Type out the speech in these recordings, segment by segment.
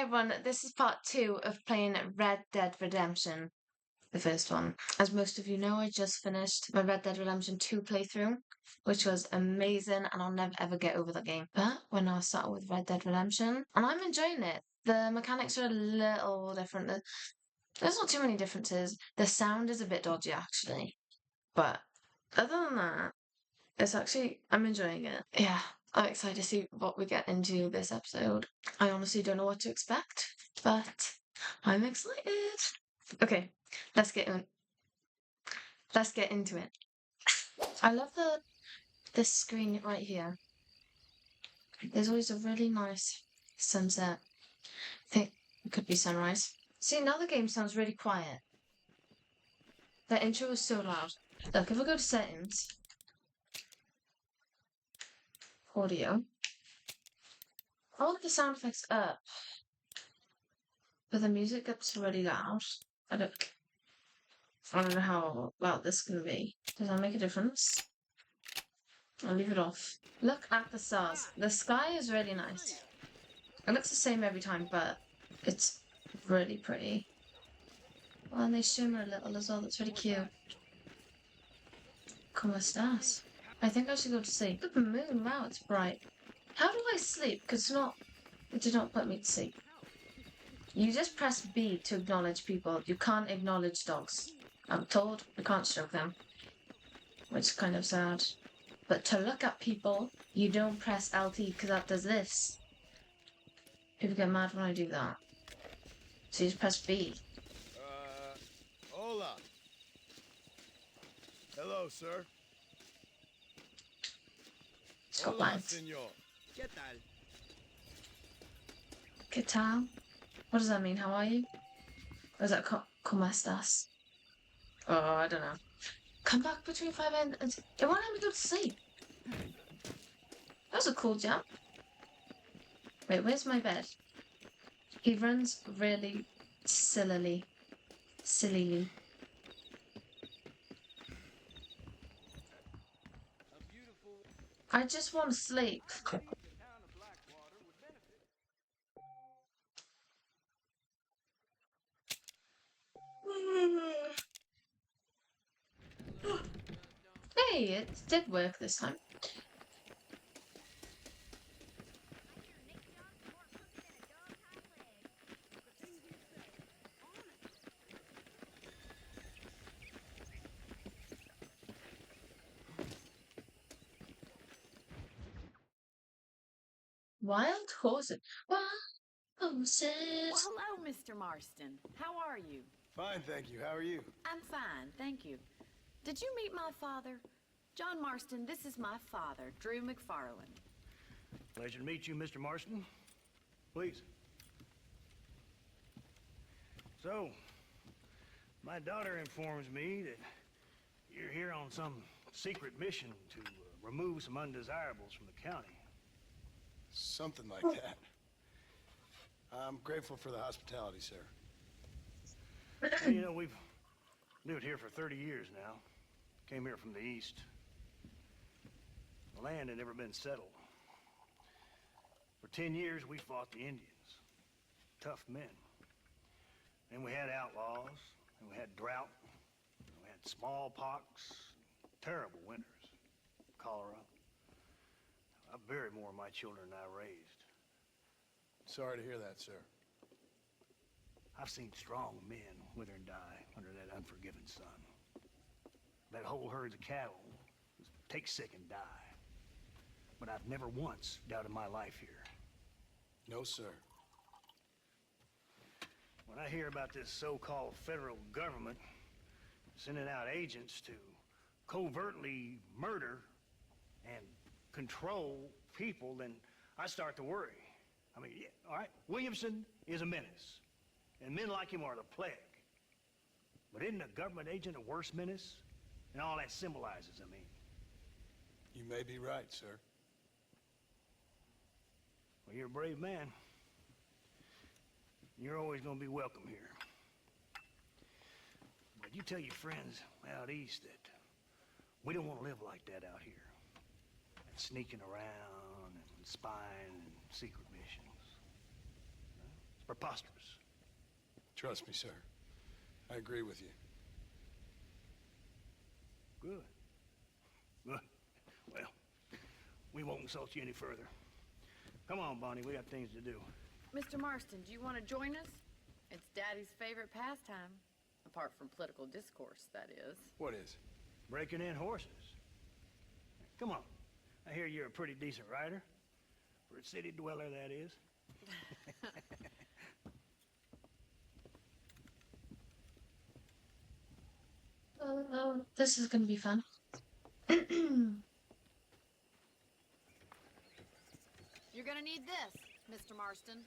everyone, this is part 2 of playing Red Dead Redemption, the first one. As most of you know, I just finished my Red Dead Redemption 2 playthrough, which was amazing, and I'll never ever get over that game. But we're now starting with Red Dead Redemption, and I'm enjoying it. The mechanics are a little different. There's not too many differences. The sound is a bit dodgy, actually. But other than that, I'm enjoying it. Yeah, I'm excited to see what we get into this episode. I honestly don't know what to expect, but I'm excited. Okay, let's get into it. I love this screen right here. There's always a really nice sunset. I think it could be sunrise. See, now the game sounds really quiet. The intro is so loud. Look, if I go to settings, audio, I want the sound effects up, but the music gets really loud. I don't know how loud this is going to be. Does that make a difference? I'll leave it off. Look at the stars. The sky is really nice. It looks the same every time, but it's really pretty. Well, and they shimmer a little as well. That's really cute. Como estas? I think I should go to sleep. Look at the moon. Wow, it's bright. How do I sleep? Because it did not put me to sleep. You just press B to acknowledge people. You can't acknowledge dogs. I'm told you can't stroke them. Which is kind of sad. But to look at people, you don't press LT because that does this. People get mad when I do that. So you just press B. Hola. Hello, sir. Scotland. Senor. ¿Qué tal? ¿Qué tal? What does that mean? How are you? Or is that como estas? Oh, I don't know. Come back between 5 and... It won't let me go to sleep. That was a cool jump. Wait, where's my bed? He runs really sillily. I just want to sleep. Hey, it did work this time. Wild horses. Wild horses. Well, hello, Mr. Marston. How are you? Fine, thank you. How are you? I'm fine, thank you. Did you meet my father? John Marston, this is my father, Drew McFarland. Pleasure to meet you, Mr. Marston. Please. So, my daughter informs me that you're here on some secret mission to remove some undesirables from the county. Something like that. I'm grateful for the hospitality, sir. Well, you know, we've lived here for 30 years now. Came here from the east. The land had never been settled. For 10 years, we fought the Indians. Tough men. And we had outlaws, and we had drought, and we had smallpox, terrible winters, cholera. I buried more of my children than I raised. Sorry to hear that, sir. I've seen strong men wither and die under that unforgiving sun. That whole herds of cattle take sick and die. But I've never once doubted my life here. No, sir. When I hear about this so-called federal government sending out agents to covertly murder and control people, then I start to worry. I mean, yeah, all right, Williamson is a menace, and men like him are the plague. But isn't a government agent a worse menace? And all that symbolizes, I mean. You may be right, sir. Well, you're a brave man. You're always going to be welcome here. But you tell your friends out east that we don't want to live like that out here. And sneaking around and spying and secret missions. It's preposterous. Trust me, sir. I agree with you. Good. Good. Well, we won't insult you any further. Come on, Bonnie, we got things to do. Mr. Marston, do you want to join us? It's Daddy's favorite pastime. Apart from political discourse, that is. What is? Breaking in horses. Come on. I hear you're a pretty decent rider. For a city dweller, that is. Oh, this is gonna be fun. You're gonna need this, Mr. Marston.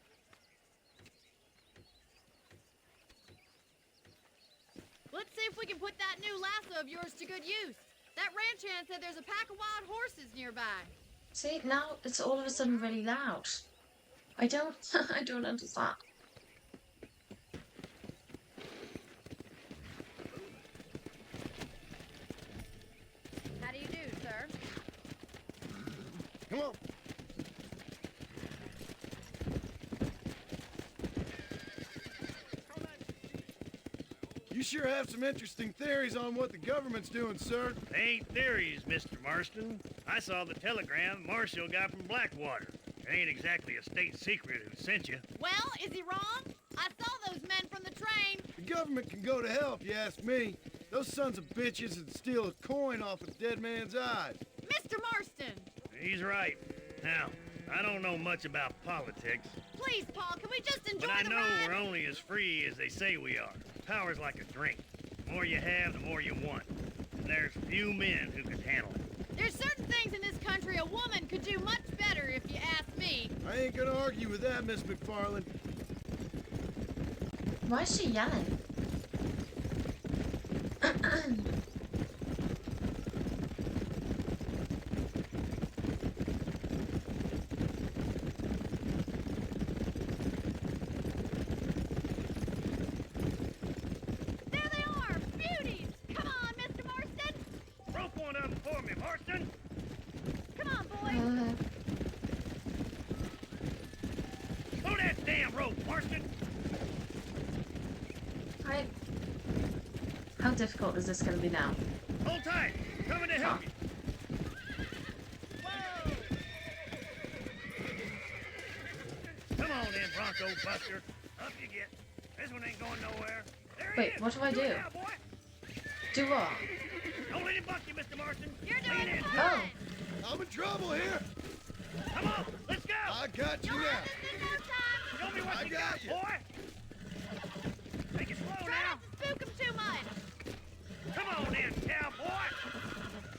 Let's see if we can put that new lasso of yours to good use. That ranch hand said there's a pack of wild horses nearby. See, now it's all of a sudden really loud. I don't understand. How do you do, sir? Come on. You sure have some interesting theories on what the government's doing, sir. They ain't theories, Mr. Marston. I saw the telegram Marshall got from Blackwater. It ain't exactly a state secret who sent you. Well, is he wrong? I saw those men from the train. The government can go to hell if you ask me. Those sons of bitches would steal a coin off a dead man's eyes. Mr. Marston! He's right. Now, I don't know much about politics, Please, Paul, can we just enjoy but I the know ride? we're only as free as they say we are. Power's like a drink. The more you have, the more you want. And there's few men who can handle it. There's certain things in this country a woman could do much better if you ask me. I ain't gonna argue with that, Miss McFarland. Why is she yelling? There they are! Beauties! Come on, Mr. Marston! Rope one of them for me, Marston! Come on, boys! Throw that damn rope, Marston! How difficult is this going to be now? Hold tight! Coming to help you! Come on in, Bronco Buster. Up you get. This one ain't going nowhere. There he Wait, is. what do I do? it now, boy. Do what? Don't let him buck you, Mr. Marston. You're Lean doing in. fine! Oh, I'm in trouble here. Come on, let's go. I got you You'll now. have this in no time! Show me what I you got got, you. boy. Take it slow Try now. not to spook him too much! Come on in, cowboy.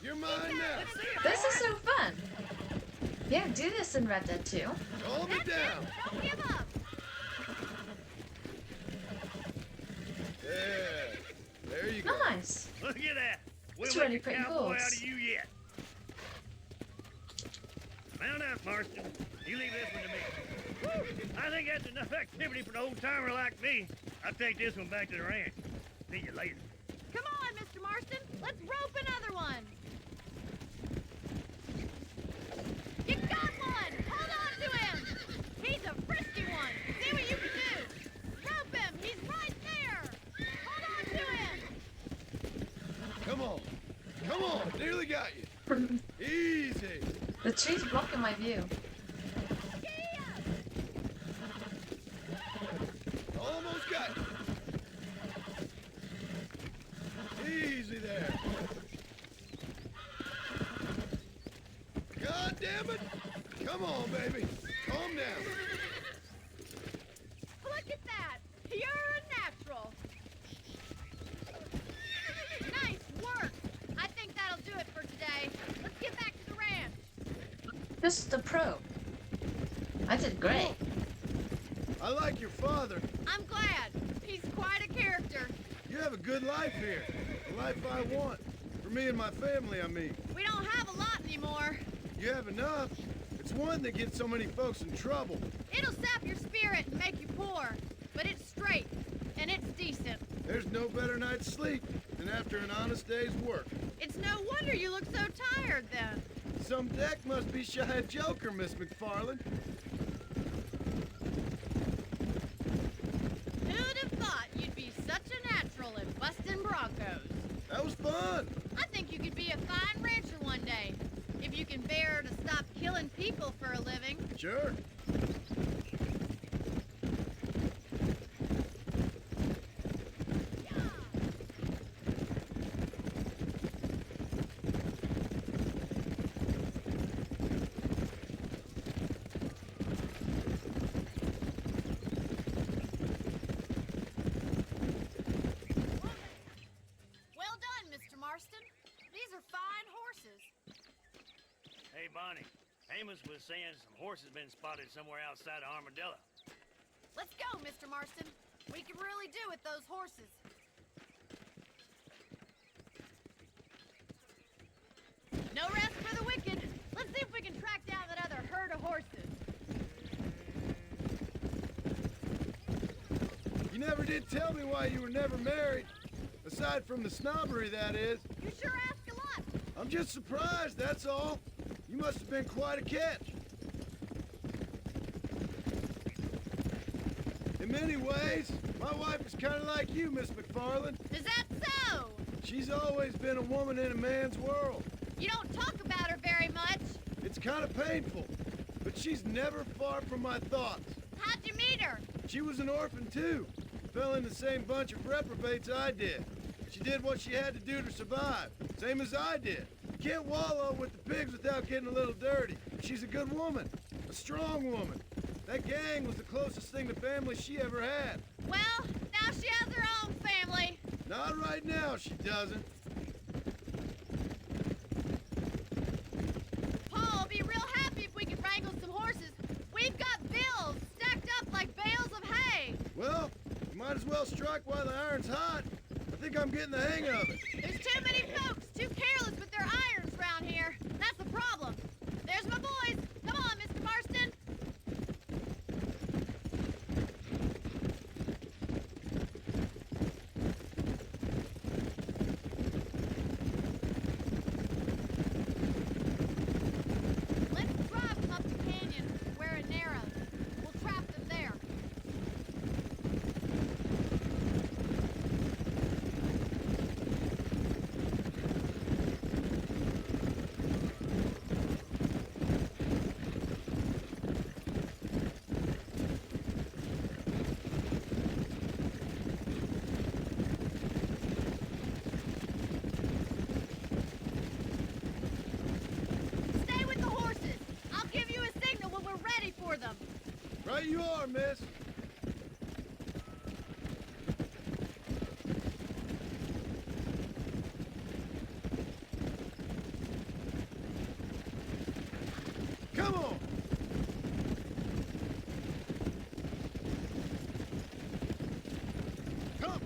You're mine now. Let's see it, this boy. is so fun. Yeah, do this in Red Dead 2. Hold me That's down. it! Don't give up! There you go. Nice. Look at that. We'll It's make really a pretty cowboy cool. out of you yet. Mount up, Marston. You leave this one to me. Woo! I think that's enough activity for an old-timer like me. I'll take this one back to the ranch. See you later. Come on, Mr. Marston! Let's rope another one! You got one! Hold on to him! He's a frisky one! See what you can do! Rope him! He's right there! Hold on to him! Come on. Come on. Nearly got you. Easy. The tree's blocking my view. Almost got you. Easy there. God damn it. Come on, baby. Calm down. Look at that! You're a natural! Nice work! I think that'll do it for today. Let's get back to the ranch. This is the pro. I did great. I like your father. I'm glad. He's quite a character. You have a good life here. The life I want. For me and my family, I mean. We don't have a lot anymore. You have enough. It's one that gets so many folks in trouble. It'll sap your spirit and make you poor. But it's straight. And it's decent. There's no better night's sleep than after an honest day's work. It's no wonder you look so tired then. Some deck must be shy of Joker, Miss McFarland. Broncos. That was fun. I think you could be a fine rancher one day, if you can bear to stop killing people for a living. Sure. Well done, Mr. Marston. These are fine horses. Hey, Bonnie. Amos was saying some horses been spotted somewhere outside of Armadillo. Let's go, Mr. Marston. We can really do with those horses. No rest for the wicked. Let's see if we can track down that other herd of horses. You never did tell me why you were never married. Aside from the snobbery, that is. You sure ask a lot. I'm just surprised, that's all. You must have been quite a catch. In many ways, my wife is kind of like you, Miss McFarland. Is that so? She's always been a woman in a man's world. You don't talk about her very much. It's kind of painful, but she's never far from my thoughts. How'd you meet her? She was an orphan, too. Fell in the same bunch of reprobates I did. She did what she had to do to survive, same as I did. You can't wallow with the pigs without getting a little dirty. She's a good woman, a strong woman. That gang was the closest thing to family she ever had. Well, now she has her own family. Not right now, she doesn't. Paul will be real happy if we can wrangle some horses. We've got bills stacked up like bales of hay. Well, you might as well strike while the iron's hot. I think I'm getting the hang of it. There's too many folks too careless with their irons around here. That's the problem. There's my boys. Come on, Mr. Marston. Let's drive them up the canyon where it narrows. We'll trap them there. Stay with the horses. I'll give you a signal when we're ready for them. Right you are, miss. Come on! Come!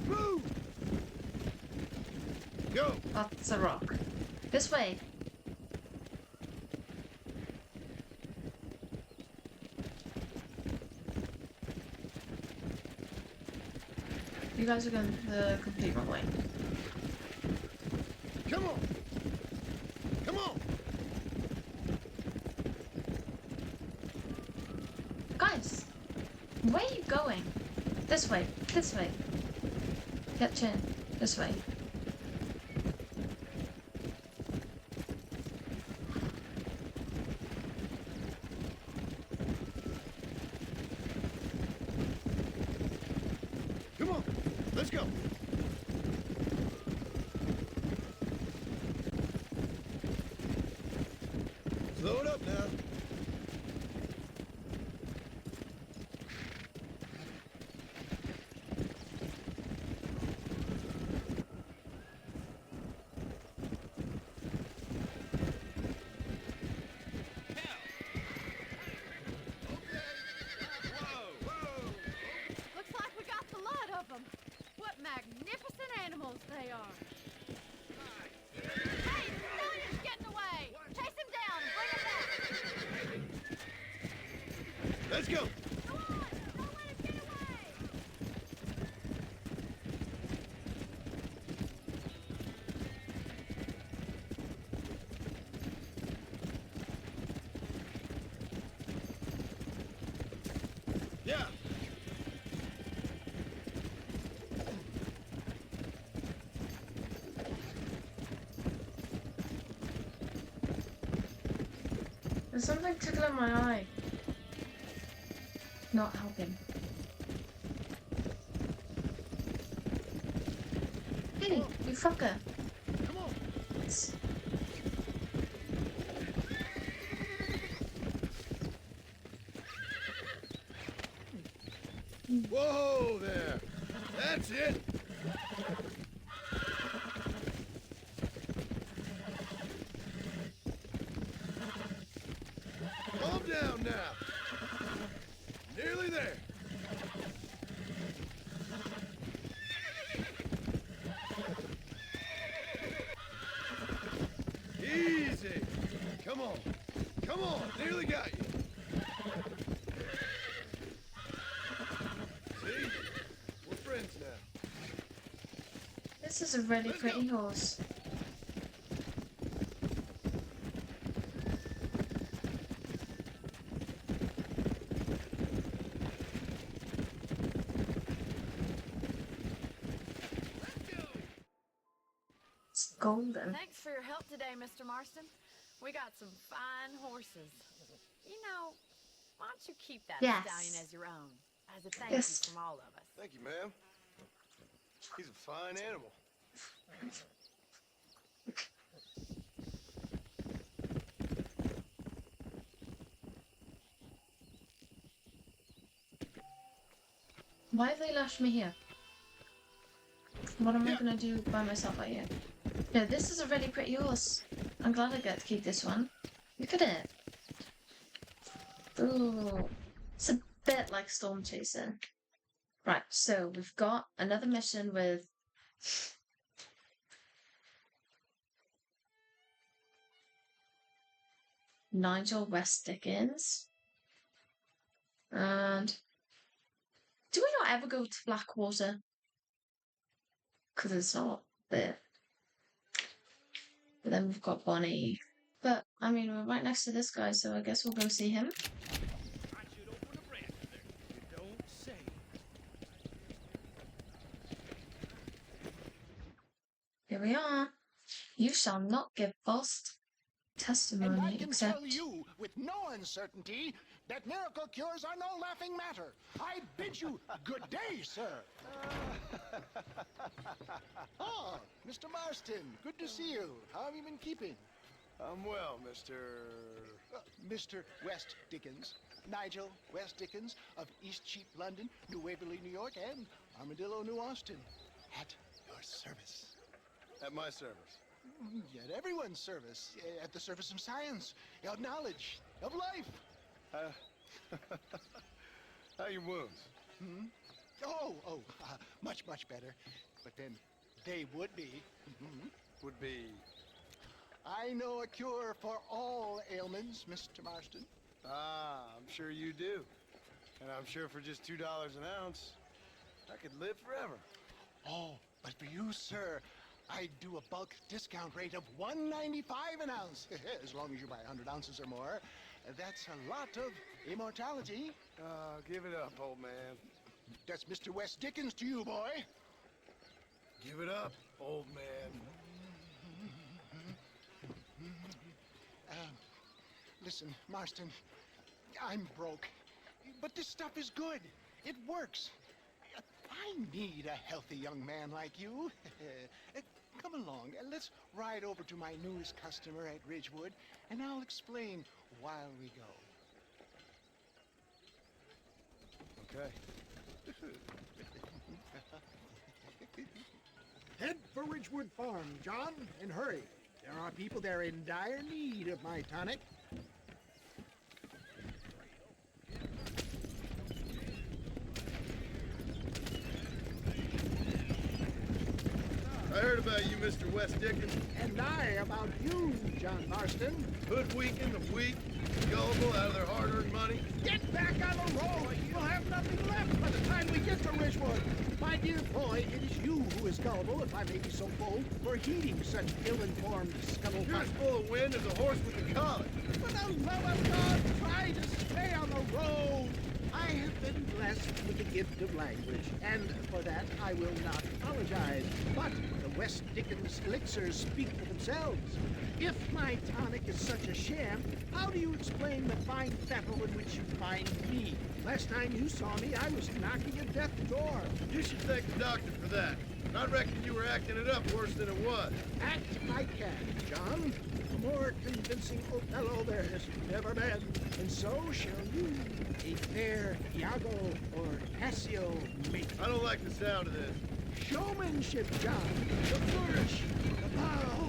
Move! Go! That's a rock. This way. You guys are going the complete wrong way. Come on! Come on! Guys, where are you going? This way. This way. Yep, chin. This way. Come on! Let's go! Slow it up now. Looks like we got the lot of them. What magnificent animals they are. Hey, the stallion's getting away. Chase him down and bring him back. Yeah. There's something tickling my eye. Not helping. Hey, you fucker. Come on. Whoa there. That's it. Calm down now. Nearly there. Easy. Come on. Come on. Nearly got you. See? We're friends now. This is a really pretty horse. It's golden. Thanks for your help today, Mr. Marston. We got some fine horses. You know, why don't you keep that Yes. stallion as your own? As a thank Yes. you from all of us. Thank you, ma'am. He's a fine animal. Why have they left me here? What am I Yeah. gonna do by myself out here? Yeah, this is a really pretty horse. I'm glad I get to keep this one. Look at it. Ooh. It's a bit like Storm Chaser. Right, so we've got another mission with Nigel West Dickens. And do we not ever go to Blackwater? Because it's not there. But then we've got Bonnie. But, I mean, we're right next to this guy, so I guess we'll go see him. I should open a branch there. You don't say. Here we are. You shall not give false And I testimony, can except... tell you with no uncertainty that miracle cures are no laughing matter. I bid you good day, sir. Oh, Mr. Marston, good to see you. How have you been keeping? I'm well, Mr. Mr. West Dickens, Nigel West Dickens of East Cheap, London, New Waverly, New York, and Armadillo, New Austin. At your service. At my service. At everyone's service. At the service of science, of knowledge, of life. How are your wounds? Much, much better. But then they would be. Would be... I know a cure for all ailments, Mr. Marston. Ah, I'm sure you do. And I'm sure for just $2 an ounce, I could live forever. Oh, but for you, sir, I do a bulk discount rate of $1.95 an ounce. As long as you buy 100 ounces or more. That's a lot of immortality. Give it up, old man. That's Mr. West Dickens to you, boy. Give it up, old man. Listen, Marston, I'm broke, but this stuff is good. It works. I need a healthy young man like you. Come along, and let's ride over to my newest customer at Ridgewood, and I'll explain while we go. Okay. Head for Ridgewood Farm, John, and hurry. There are people there in dire need of my tonic. I heard about you, Mr. West Dickens. And I about you, John Marston. Hoodwinking the weak, gullible out of their hard-earned money. Get back on the road! You'll have nothing left by the time we get to Ridgewood. My dear boy, it is you who is gullible, if I may be so bold, for heeding such ill-informed You're scuttlebutt. as full of wind as a horse with a collar. For the love of God, try to stay on the road. I I have been blessed with the gift of language, and for that I will not apologize. But the West Dickens elixirs speak for themselves. If my tonic is such a sham, how do you explain the fine fettle in which you find me? Last time you saw me, I was knocking at death's door. You should thank the doctor for that. I reckon you were acting it up worse than it was. Act I can, John. A more convincing Othello there has never been. And so shall you, a fair Iago or Cassio mate. I don't like the sound of this. Showmanship, John. The flourish, the bow.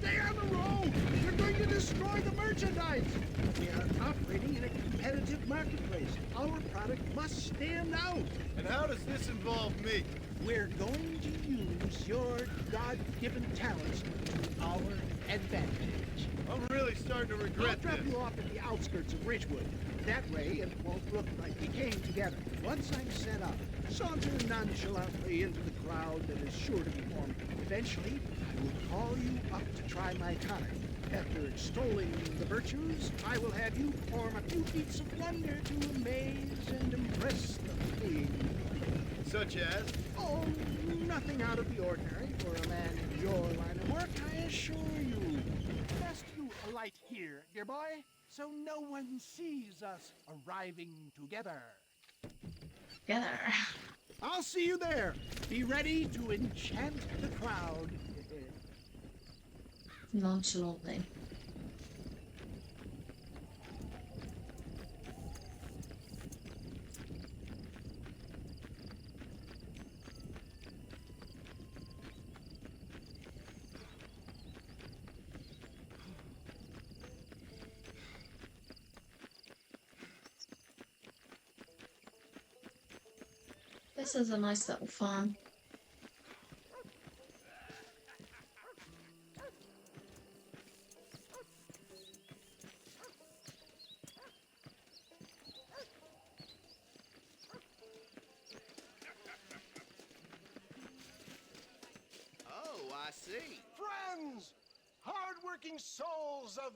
Stay on the road. You're going to destroy the merchandise. We are operating in a competitive marketplace. Our product must stand out. And how does this involve me? We're going to use your God-given talents to our advantage. I'm really starting to I'll regret drop this. you off at the outskirts of Ridgewood. That way, it won't look like we came together. Once I'm set up, saunter nonchalantly into the crowd that is sure to be forming. Eventually, I will call you up to try my tonic. After extolling the virtues, I will have you perform a few feats of wonder to amaze and impress the king. Such as? Oh, nothing out of the ordinary for a man in your line of work, I assure you. Best you alight here, dear boy, so no one sees us arriving together. Together. I'll see you there. Be ready to enchant the crowd. Nonchalantly. This is a nice little farm. Oh, I see. Friends! Hard-working souls of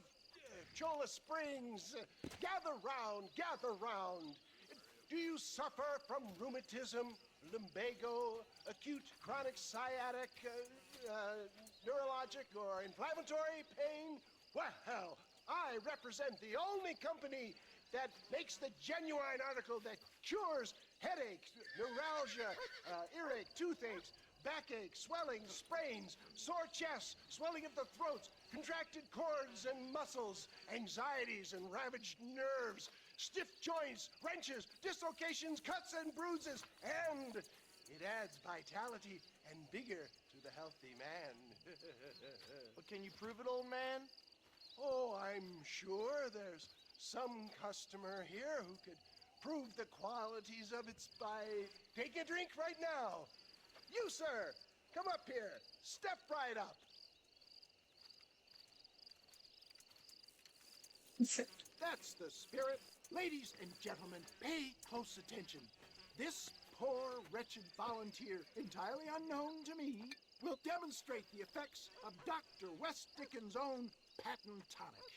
Chola Springs, gather round, gather round. Do you suffer from rheumatism, lumbago, acute chronic sciatic, neurologic, or inflammatory pain? Well, I represent the only company that makes the genuine article that cures headaches, neuralgia, earache, toothaches, backache, swelling, sprains, sore chests, swelling of the throat, contracted cords and muscles, anxieties and ravaged nerves, stiff joints, wrenches, dislocations, cuts and bruises, and it adds vitality and vigor to the healthy man. But can you prove it, old man? Oh, I'm sure there's some customer here who could prove the qualities of it by taking a drink right now. You, sir, come up here. Step right up. That's the spirit. Ladies and gentlemen, pay close attention. This poor, wretched volunteer, entirely unknown to me, will demonstrate the effects of Dr. West Dickens' own patent tonic.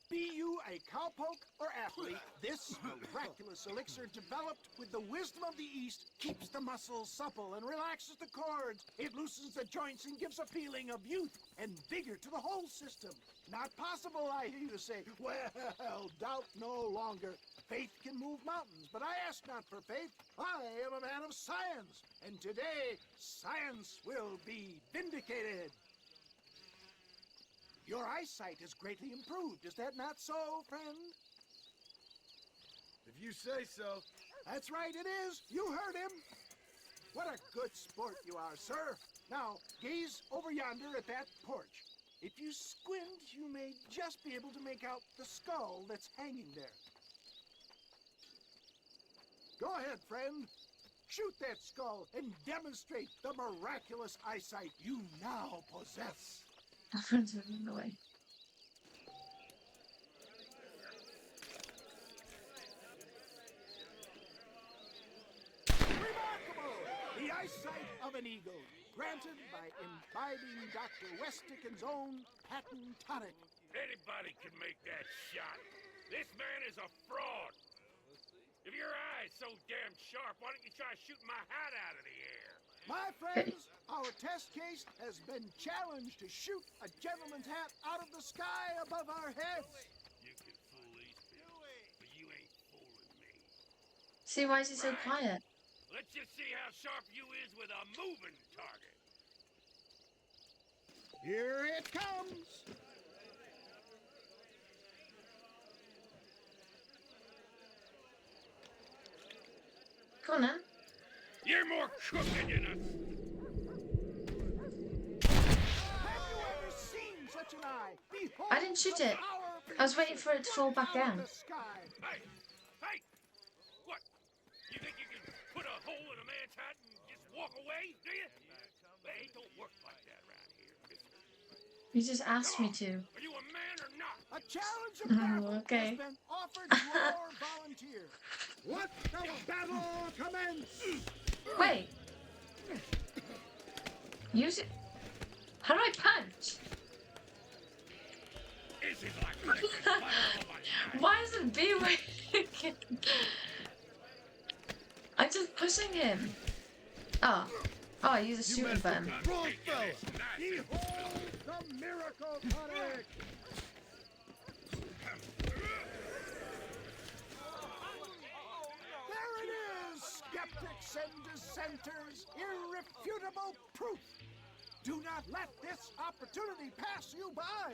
Be you a cowpoke or athlete, this miraculous elixir developed with the wisdom of the East keeps the muscles supple and relaxes the cords. It loosens the joints and gives a feeling of youth and vigor to the whole system. Not possible, I hear you say. Well, doubt no longer. Faith can move mountains, but I ask not for faith. I am a man of science, and today science will be vindicated. Your eyesight has greatly improved. Is that not so, friend? If you say so. That's right, it is. You heard him. What a good sport you are, sir. Now, gaze over yonder at that porch. If you squint, you may just be able to make out the skull that's hanging there. Go ahead, friend. Shoot that skull and demonstrate the miraculous eyesight you now possess. Friends are in the way. Remarkable! The eyesight of an eagle. granted by imbibing Dr. Westicken's own patent tonic. Anybody can make that shot. This man is a fraud. If your eye's so damn sharp, why don't you try shooting my hat out of the air? My friends, our test case has been challenged to shoot a gentleman's hat out of the sky above our heads. You can fool these people, but you ain't fooling me. See, why is he so quiet? Let's just see how sharp you is with a moving target. Here it comes. Go on then. You're more crooked than us. Have you ever seen such an eye? Behold I didn't shoot the it. power of I was waiting for it to fall back out of down. the sky. Hey! Hey! What? You think you can put a hole in a man's hat and just walk away, do you? Hey, it don't work like that around here, mister. You just asked me to. Are you a man or not? A challenge of Oh, battle okay. has been offered to our volunteer. Let the battle commence! Wait. Use it. How do I punch? Is it like this? Why is it B working? I'm just pushing him. Oh. Oh, I use a shooting button. Wrong fella. Behold the miracle tonic! There it is, skeptics and dissenters, irrefutable proof. Do not let this opportunity pass you by.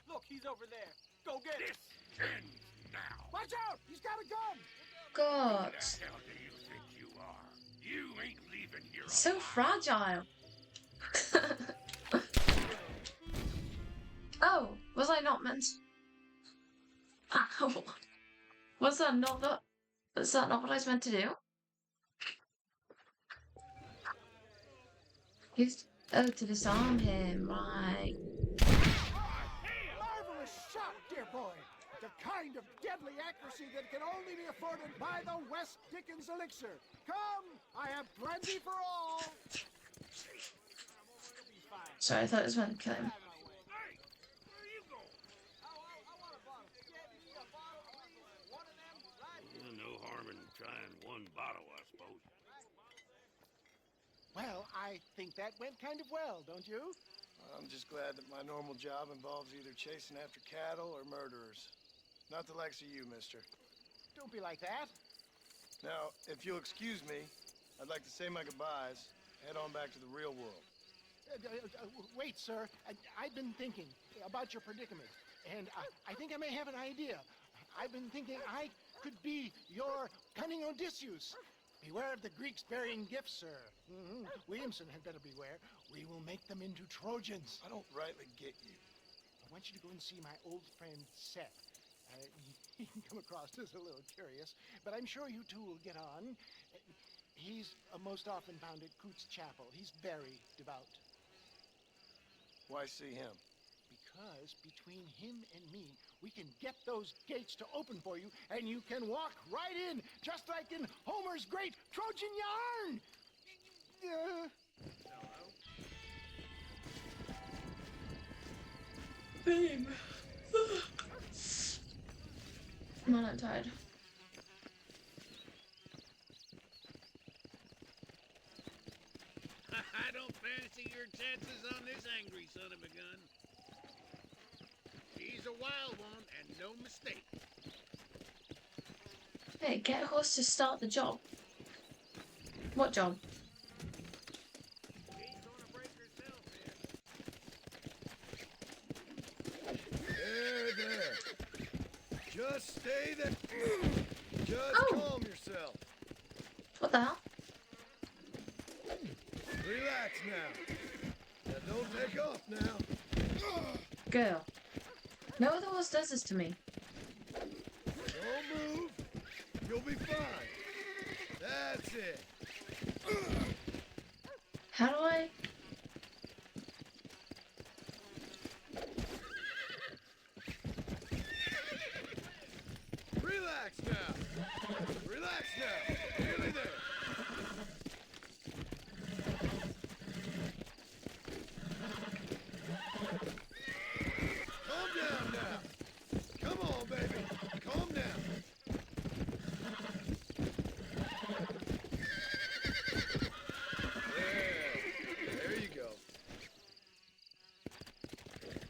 Look, he's over there. Go get him. This ends now. Watch out, he's got a gun. God. Who the hell do you think you are? You ain't leaving here So alive. fragile. Oh, was I not meant? Ow. Was that not the? Was that not what I was meant to do? Use to disarm him, right? Marvelous shot, dear boy. The kind of deadly accuracy that can only be afforded by the West Dickens elixir. Come, I have plenty for all. Sorry, I thought it was meant to kill him. Hey, where are you going? No harm in trying one bottle, I suppose. Well, I think that went kind of well, don't you? I'm just glad that my normal job involves either chasing after cattle or murderers. Not the likes of you, mister. Don't be like that. Now, if you'll excuse me, I'd like to say my goodbyes, head on back to the real world. Wait, sir. I've been thinking about your predicament, and I think I may have an idea. I've been thinking I could be your cunning Odysseus. Beware of the Greeks burying gifts, sir. Williamson had better beware. We will make them into Trojans. I don't rightly get you. I want you to go and see my old friend Seth. He can come across as a little curious, but I'm sure you two will get on. He's most often found at Coots Chapel. He's very devout. Why see him? Because between him and me, we can get those gates to open for you, and you can walk right in, just like in Homer's great Trojan yarn! Babe. Come on, I'm tired. I don't fancy your chances on this angry son of a gun. He's a wild one, and no mistake. Hey, get a horse to start the job. What job? He's gonna break herself in. There. Just stay there. Just Oh. calm yourself. What the hell? Relax now. Now don't take off now. Girl. No other horse does this to me. Don't move. You'll be fine. That's it. How do I? Relax now. Relax now. Nearly there.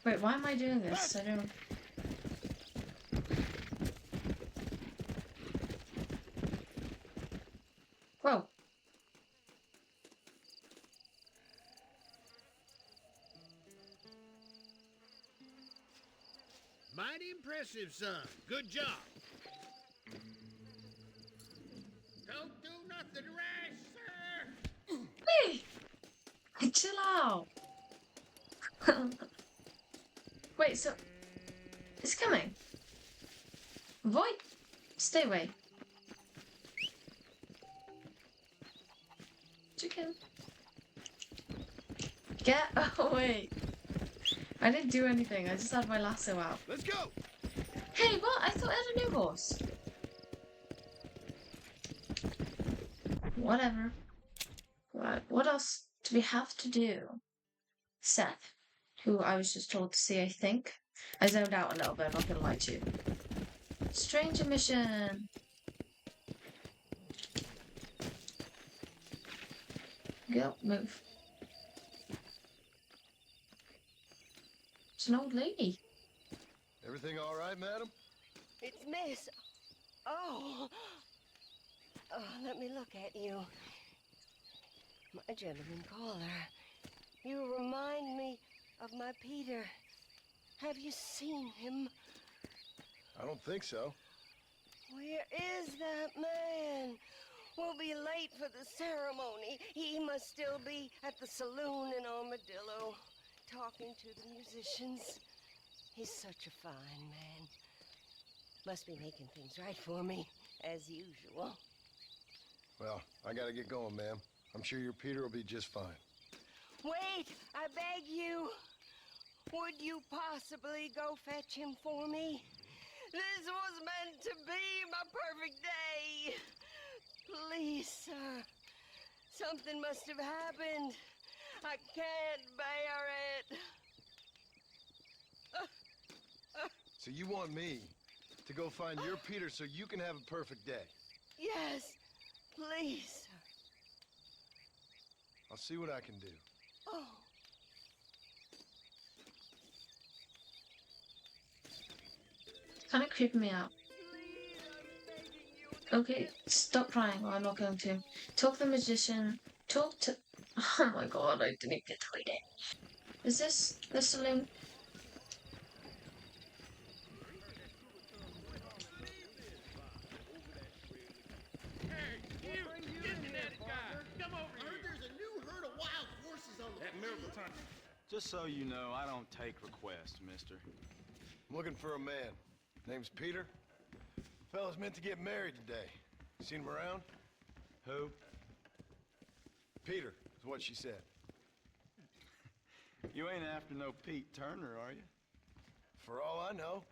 Wait, why am I doing this? I don't... Whoa. Mighty impressive, son. Good job. Don't do nothing rash, sir. Hey! Chill out. Wait, so... It's coming. Avoid. Stay away. Chicken. Get away. I didn't do anything. I just had my lasso out. Let's go. Hey, what? I thought I had a new horse. Whatever. Right, what else do we have to do? Seth, who I was just told to see, I think. I zoned out a little bit, I'm not gonna lie to you. Stranger mission. Go, move. It's an old lady. Everything all right, madam? It's Miss. Oh. Oh, let me look at you. My gentleman caller. You remind me of my Peter. Have you seen him? I don't think so. Where is that man? We'll be late for the ceremony. He must still be at the saloon in Armadillo, talking to the musicians. He's such a fine man. Must be making things right for me, as usual. Well, I gotta get going, ma'am. I'm sure your Peter will be just fine. Wait, I beg you. Would you possibly go fetch him for me? This was meant to be my perfect day. Please, sir. Something must have happened. I can't bear it. So you want me to go find your Peter so you can have a perfect day? Yes, please, sir. I'll see what I can do. Oh. It's kind of creeping me out. Okay, stop crying, or I'm not going to. Talk to the magician. Talk to... Oh my god, I didn't get to read it. Is this the saloon? Just so you know, I don't take requests, mister. I'm looking for a man. Name's Peter. Fella's meant to get married today. Seen him around? Who? Peter, is what she said. You ain't after no Pete Turner, are you? For all I know.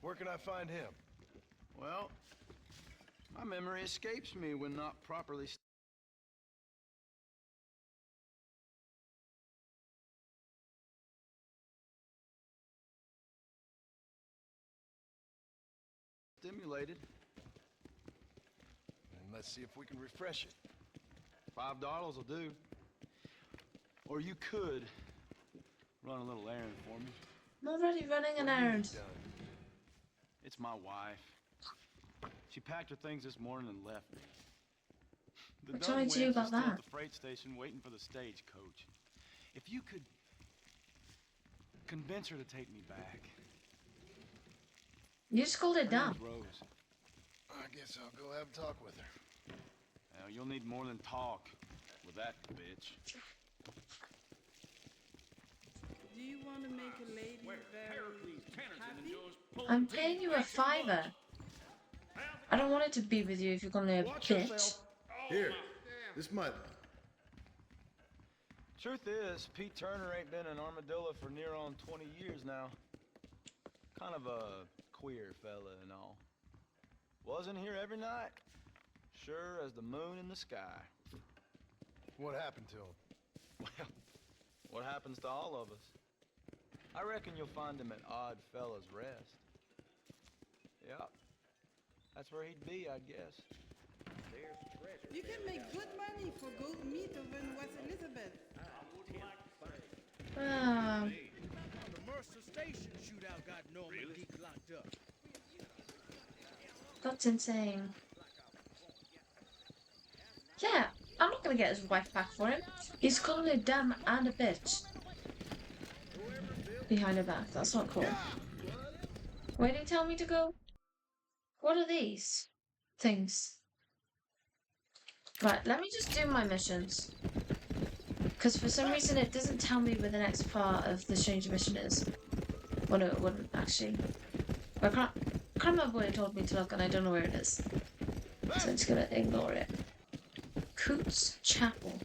Where can I find him? Well, my memory escapes me when not properly stimulated. And let's see if we can refresh it. $5 will do. Or you could run a little errand for me. I'm already running an errand. It's my wife. She packed her things this morning and left me. The What dumb do I do wench about is still that? at the freight station waiting for the stagecoach. If you could convince her to take me back. You just called it Her dumb. name's Rose. I guess I'll go have a talk with her. Now, you'll need more than talk with that bitch. Do you want to make a lady very happy? I'm paying you a $5. I don't want it to be with you if you're gonna be a bitch. Here, this might... Truth is, Pete Turner ain't been in Armadillo for near on 20 years now. Kind of a queer fella and all. Wasn't here every night. Sure as the moon in the sky. What happened to him? Well, what happens to all of us? I reckon you'll find him at Odd Fella's Rest. Yep. That's where he'd be, I guess. You can make good money for goat meat over in West Elizabeth. Immigration shootout got Norman Geek locked up. That's insane. Yeah, I'm not gonna get his wife back for him. He's calling her dumb and a bitch behind her back. That's not cool. Where did he tell me to go? What are these things? Right, let me just do my missions. Because for some reason it doesn't tell me where the next part of the stranger mission is. Well, no, it wouldn't actually. I can't remember where it told me to look, and I don't know where it is. So I'm just gonna ignore it. Coots Chapel.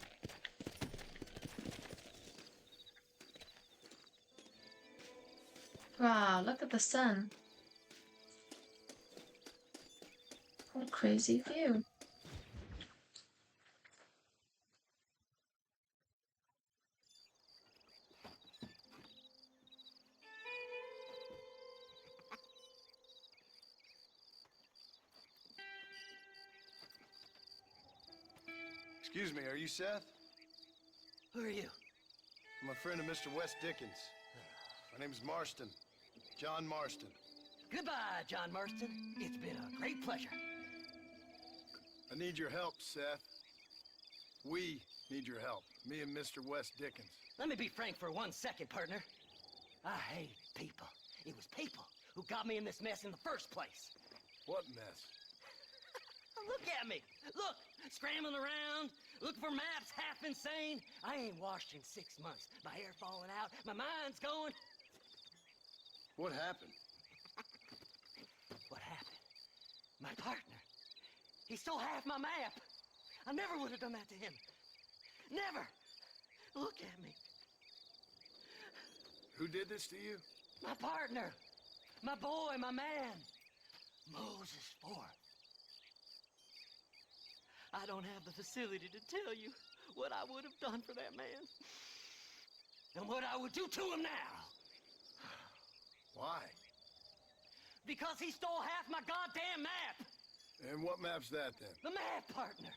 Wow, look at the sun. What a crazy view. Excuse me, are you Seth? Who are you? I'm a friend of Mr. West Dickens. My name's Marston. John Marston. Goodbye, John Marston. It's been a great pleasure. I need your help, Seth. We need your help. Me and Mr. West Dickens. Let me be frank for 1 second, partner. I hate people. It was people who got me in this mess in the first place. What mess? Look at me. Look, scrambling around, looking for maps, half insane. I ain't washed in 6 months. My hair falling out, my mind's going. What happened? What happened? My partner. He stole half my map. I never would have done that to him. Never. Look at me. Who did this to you? My partner. My boy, my man. Moses Forth. I don't have the facility to tell you what I would have done for that man. And what I would do to him now. Why? Because he stole half my goddamn map. And what map's that, then? The map, partner.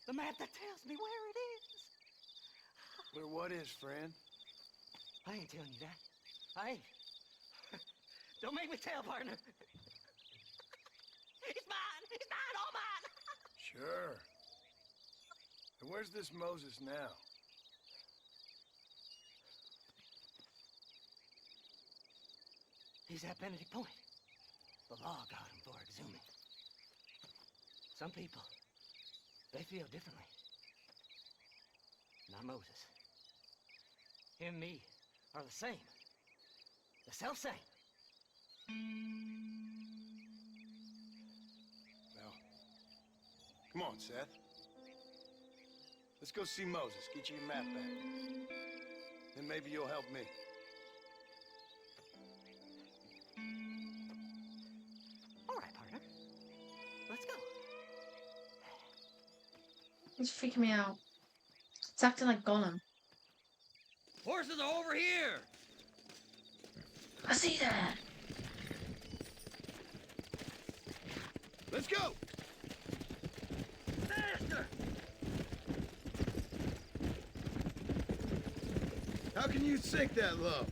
The map that tells me where it is. Where what is, friend? I ain't telling you that. I ain't. Don't make me tell, partner. It's mine. It's mine, all mine. Sure. And where's this Moses now? He's at Benedict Point. The law got him for exhuming. Some people, they feel differently. Not Moses. Him and me are the same. The self-same. Well, come on, Seth. Let's go see Moses, get you your map back. Then maybe you'll help me. All right, partner. Let's go. It's freaking me out. It's acting like Gollum. Horses are over here! I see that. Let's go! Faster! How can you sink that low?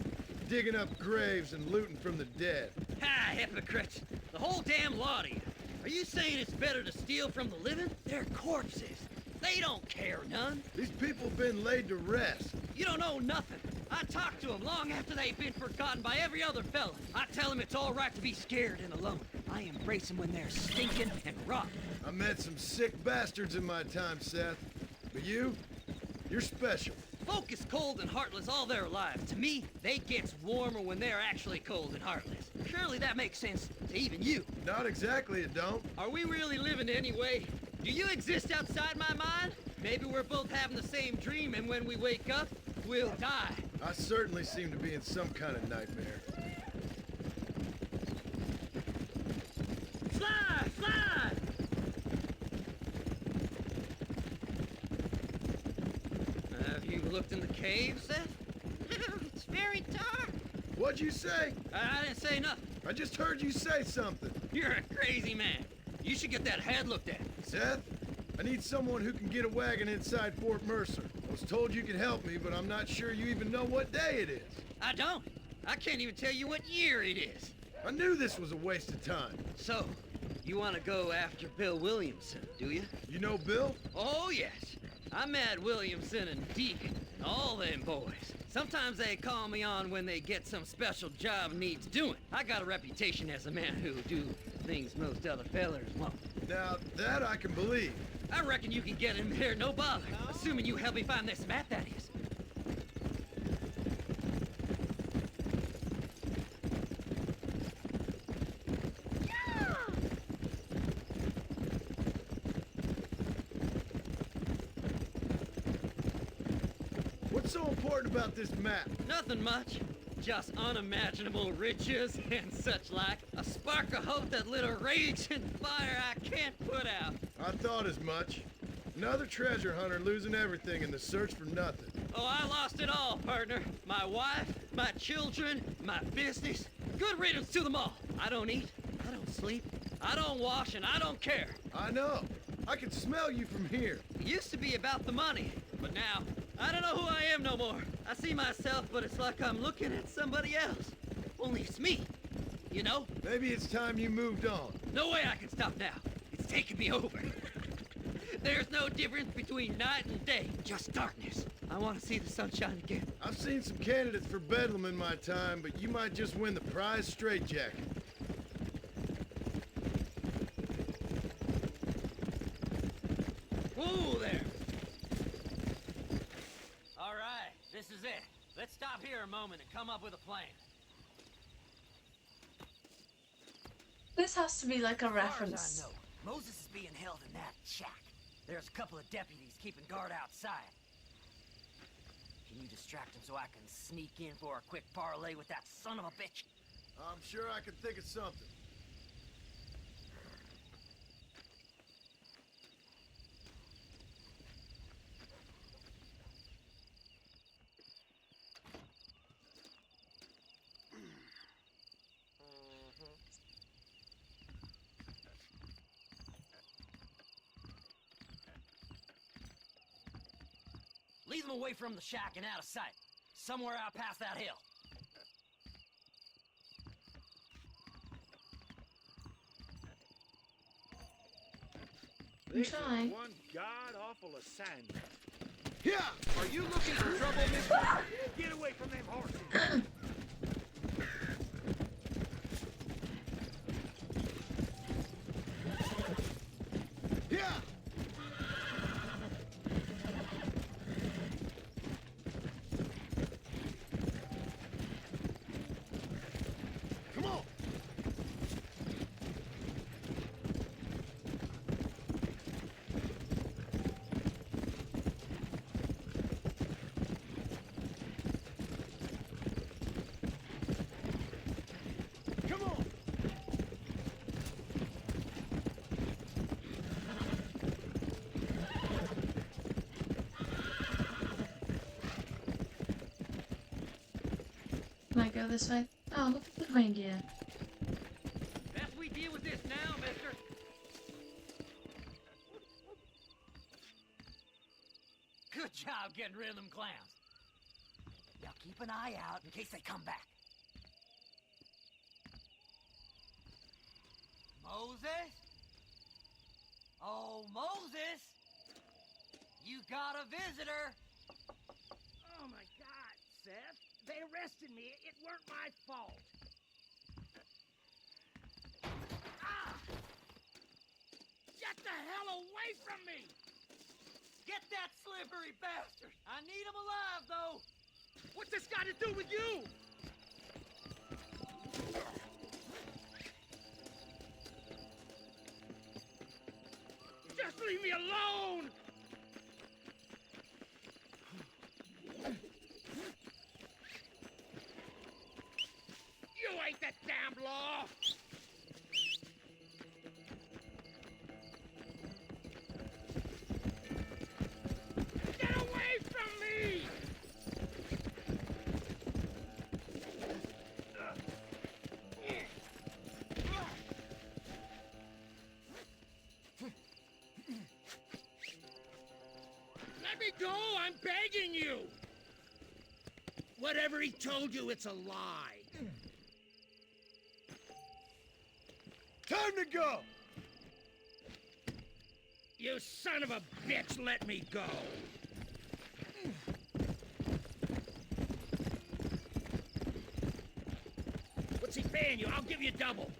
Digging up graves and looting from the dead. Ha, hypocrites! The whole damn lot of you. Are you saying it's better to steal from the living? They're corpses. They don't care none. These people have been laid to rest. You don't know nothing. I talk to them long after they've been forgotten by every other fella. I tell them it's all right to be scared and alone. I embrace them when they're stinking and rotten. I met some sick bastards in my time, Seth. But you're special. Folk is cold and heartless all their lives. To me, they gets warmer when they're actually cold and heartless. Surely that makes sense to even you. Not exactly, it don't. Are we really living anyway? Do you exist outside my mind? Maybe we're both having the same dream, and when we wake up, we'll die. I certainly seem to be in some kind of nightmare. Slide! Slide! Have you looked in the cave, Seth? It's very dark. What'd you say? I didn't say nothing. I just heard you say something. You're a crazy man. You should get that head looked at. Seth, I need someone who can get a wagon inside Fort Mercer. I was told you could help me, but I'm not sure you even know what day it is. I don't. I can't even tell you what year it is. I knew this was a waste of time. So, you want to go after Bill Williamson, do you? You know Bill? Oh, yes. I met Williamson and Deacon, all them boys. Sometimes they call me on when they get some special job needs doing. I got a reputation as a man who do things most other fellers won't. Now, that I can believe. I reckon you can get in there, no bother. Assuming you help me find this map, that is. What's so important about this map? Nothing much. Just unimaginable riches and such like. A spark of hope that lit a raging fire I can't put out. I thought as much. Another treasure hunter losing everything in the search for nothing. Oh, I lost it all, partner. My wife, my children, my business. Good riddance to them all. I don't eat, I don't sleep, I don't wash, and I don't care. I know. I can smell you from here. It used to be about the money, but now, I don't know who I am no more. I see myself, but it's like I'm looking at somebody else. Only it's me, you know? Maybe it's time you moved on. No way I can stop now. It's taking me over. There's no difference between night and day, just darkness. I want to see the sunshine again. I've seen some candidates for Bedlam in my time, but you might just win the prize straitjacket. Whoa there! All right, this is it. Let's stop here a moment and come up with a plan. This has to be like a As far as reference. I know, Moses is being held in that shack. There's a couple of deputies keeping guard outside. Can you distract him so I can sneak in for a quick parlay with that son of a bitch? I'm sure I can think of something. Lead them away from the shack and out of sight. Somewhere out past that hill. This Try. is one god-awful assignment. Yeah! Are you looking for trouble, mister? Get away from them horses. Yeah! Come on! Come on! Can I go this way? Oh, look at the reindeer. Best we deal with this now, mister. Good job getting rid of them clowns. Now keep an eye out in case they come back. Moses? Oh, Moses! You got a visitor! Oh my God, Seth. They arrested me. It weren't my fault. Ah! Get the hell away from me! Get that slippery bastard! I need him alive, though! What's this got to do with you? Just leave me alone! You ain't the damn law! Get away from me! Let me go! I'm begging you! Whatever he told you, it's a lie. Time to go! You son of a bitch, let me go! What's he paying you? I'll give you double.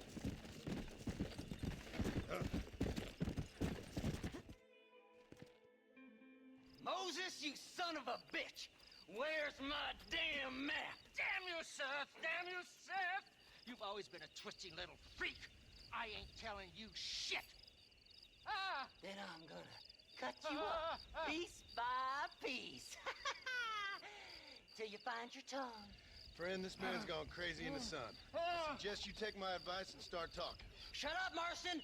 Moses, you son of a bitch! Where's my damn map? Damn you, Seth! Damn you, Seth! You've always been a twisty little freak. I ain't telling you shit. Ah! Then I'm gonna cut you up, piece by piece. Till you find your tongue. Friend, this man's gone crazy in the sun. I suggest you take my advice and start talking. Shut up, Marston!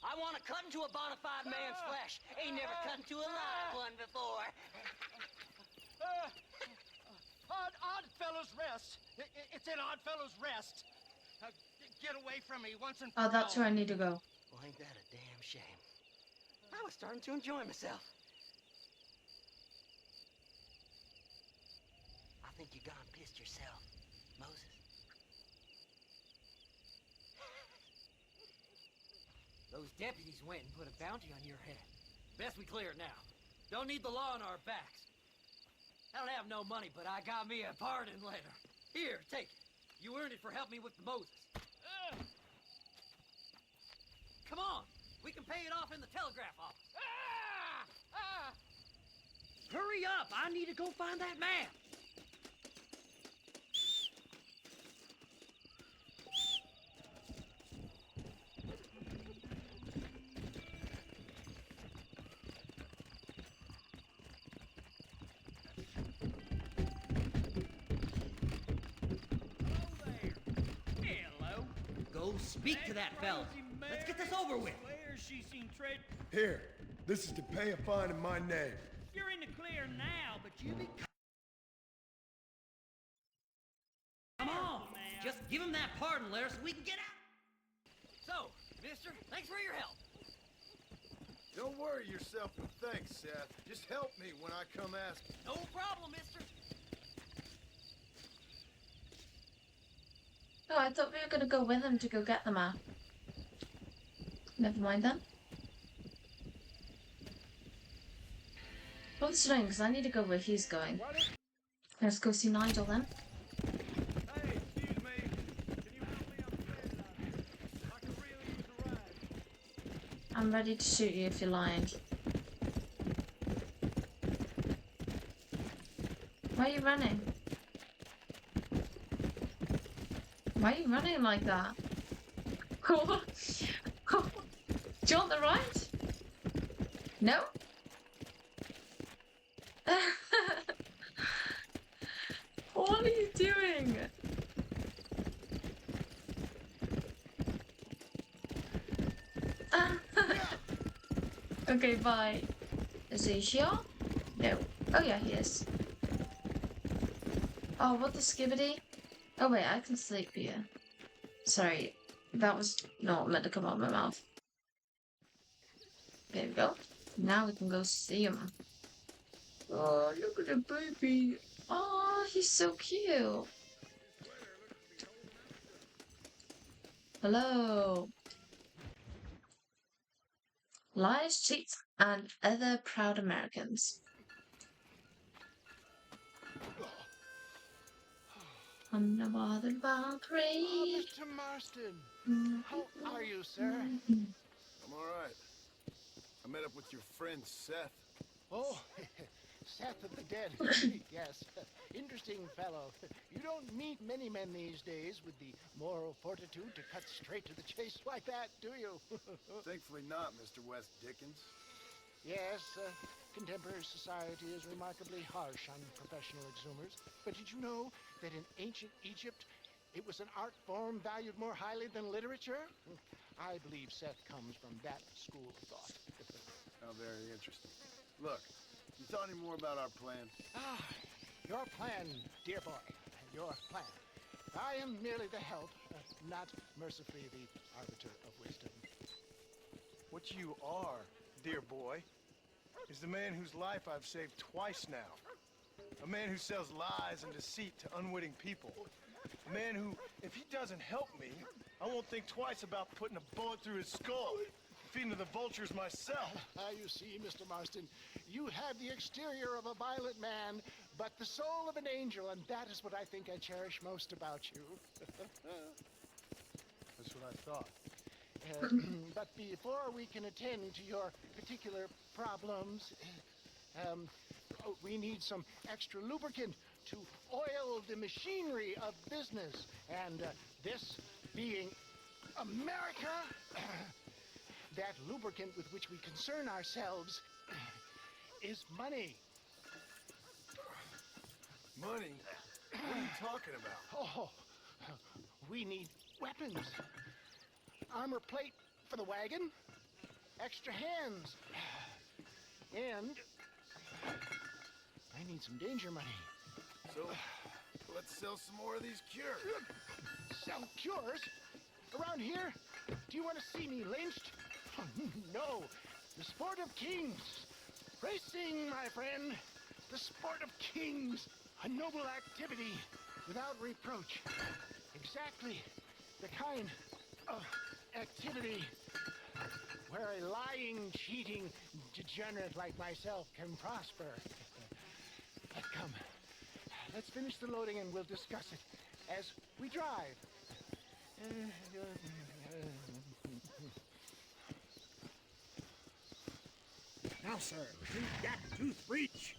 I want to cut into a bona fide man's flesh. Ain't never cut into a live one before. Odd Fellows Rest. It's in Odd Fellows Rest. Get away from me once and for Oh, that's all. where I need to go. Well, ain't that a damn shame? I was starting to enjoy myself. I think you gone pissed yourself, Moses. Those deputies went and put a bounty on your head. Best we clear it now. Don't need the law on our backs. I don't have no money, but I got me a pardon letter. Here, take it. You earned it for helping me with the Moses. Come on, we can pay it off in the telegraph office. Hurry up, I need to go find that map. Go speak to that fella. Let's get this over with. Here, this is to pay a fine in my name. You're in the clear now, but you be... Come on, just give him that pardon letter so we can get out. So, mister, thanks for your help. Don't worry yourself with thanks, Seth. Just help me when I come asking. No problem, mister. Oh, I thought we were gonna go with him to go get the map. Never mind then. What's doing? Because I need to go where he's going. Let's go see Nigel then. Hey, excuse me. Can you help me up there? I could really use a ride. I'm ready to shoot you if you're lying. Why are you running? Why are you running like that? Do you want the ride? No? What are you doing? Okay, bye. Is he here? No. Oh yeah, he is. Oh, what the skibbity? Oh wait, I can sleep here. Sorry, that was not meant to come out of my mouth. There we go. Now we can go see him. Oh, look at the baby. Oh, he's so cute. Hello. Lies, cheats, and other proud Americans. Unbothered by parade. Mr. Marston, how are you, sir? I'm all right. I met up with your friend Seth. Oh, Seth of the Dead. Yes, interesting fellow. You don't meet many men these days with the moral fortitude to cut straight to the chase like that, do you? Thankfully not, Mr. West Dickens. Yes, contemporary society is remarkably harsh on professional exhumers. But did you know that in ancient Egypt, it was an art form valued more highly than literature? I believe Seth comes from that school of thought. How very interesting. Look, you thought any more about our plan? Your plan, dear boy, your plan. I am merely the help, not mercifully the arbiter of wisdom. What you are, dear boy, is the man whose life I've saved twice now. A man who sells lies and deceit to unwitting people. A man who, if he doesn't help me, I won't think twice about putting a bullet through his skull. Feeding to the vultures myself. You see, Mr. Marston, you have the exterior of a violent man, but the soul of an angel, and that is what I think I cherish most about you. That's what I thought. But before we can attend to your particular problems, we need some extra lubricant to oil the machinery of business. And this being America, that lubricant with which we concern ourselves is money. Money? What are you talking about? Oh, we need weapons. Armor plate for the wagon, extra hands, and I need some danger money. So, let's sell some more of these cures. Sell cures? Around here? Do you want to see me lynched? No. The sport of kings. Racing, my friend. The sport of kings. A noble activity without reproach. Exactly the kind of activity where a lying, cheating degenerate like myself can prosper. But come, let's finish the loading and we'll discuss it as we drive. Now, sir, do that tooth reach.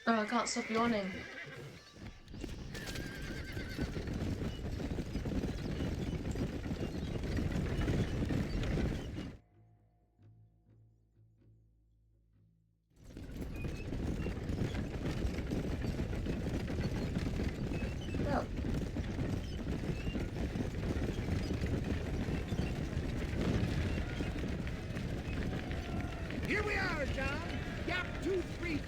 Oh, I can't stop yawning. Oh. Here we are, John. Gap tooth reach.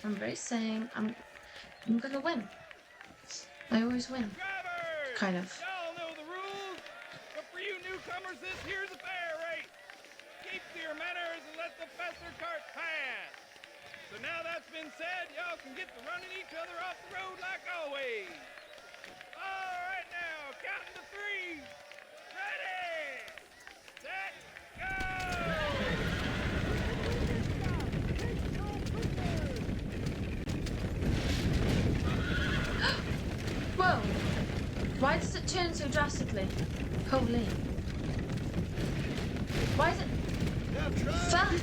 I'm racing. I'm gonna win. I always win. Drivers! Kind of. Y'all know the rules, but for you newcomers, this here's a fair race. Keep to your manners and let the faster cart pass. So now that's been said, y'all can get to running each other off the road like always. All right now, counting to three. Ready, set, go! Whoa! Why does it turn so drastically? Holy. Why is it... Fuck!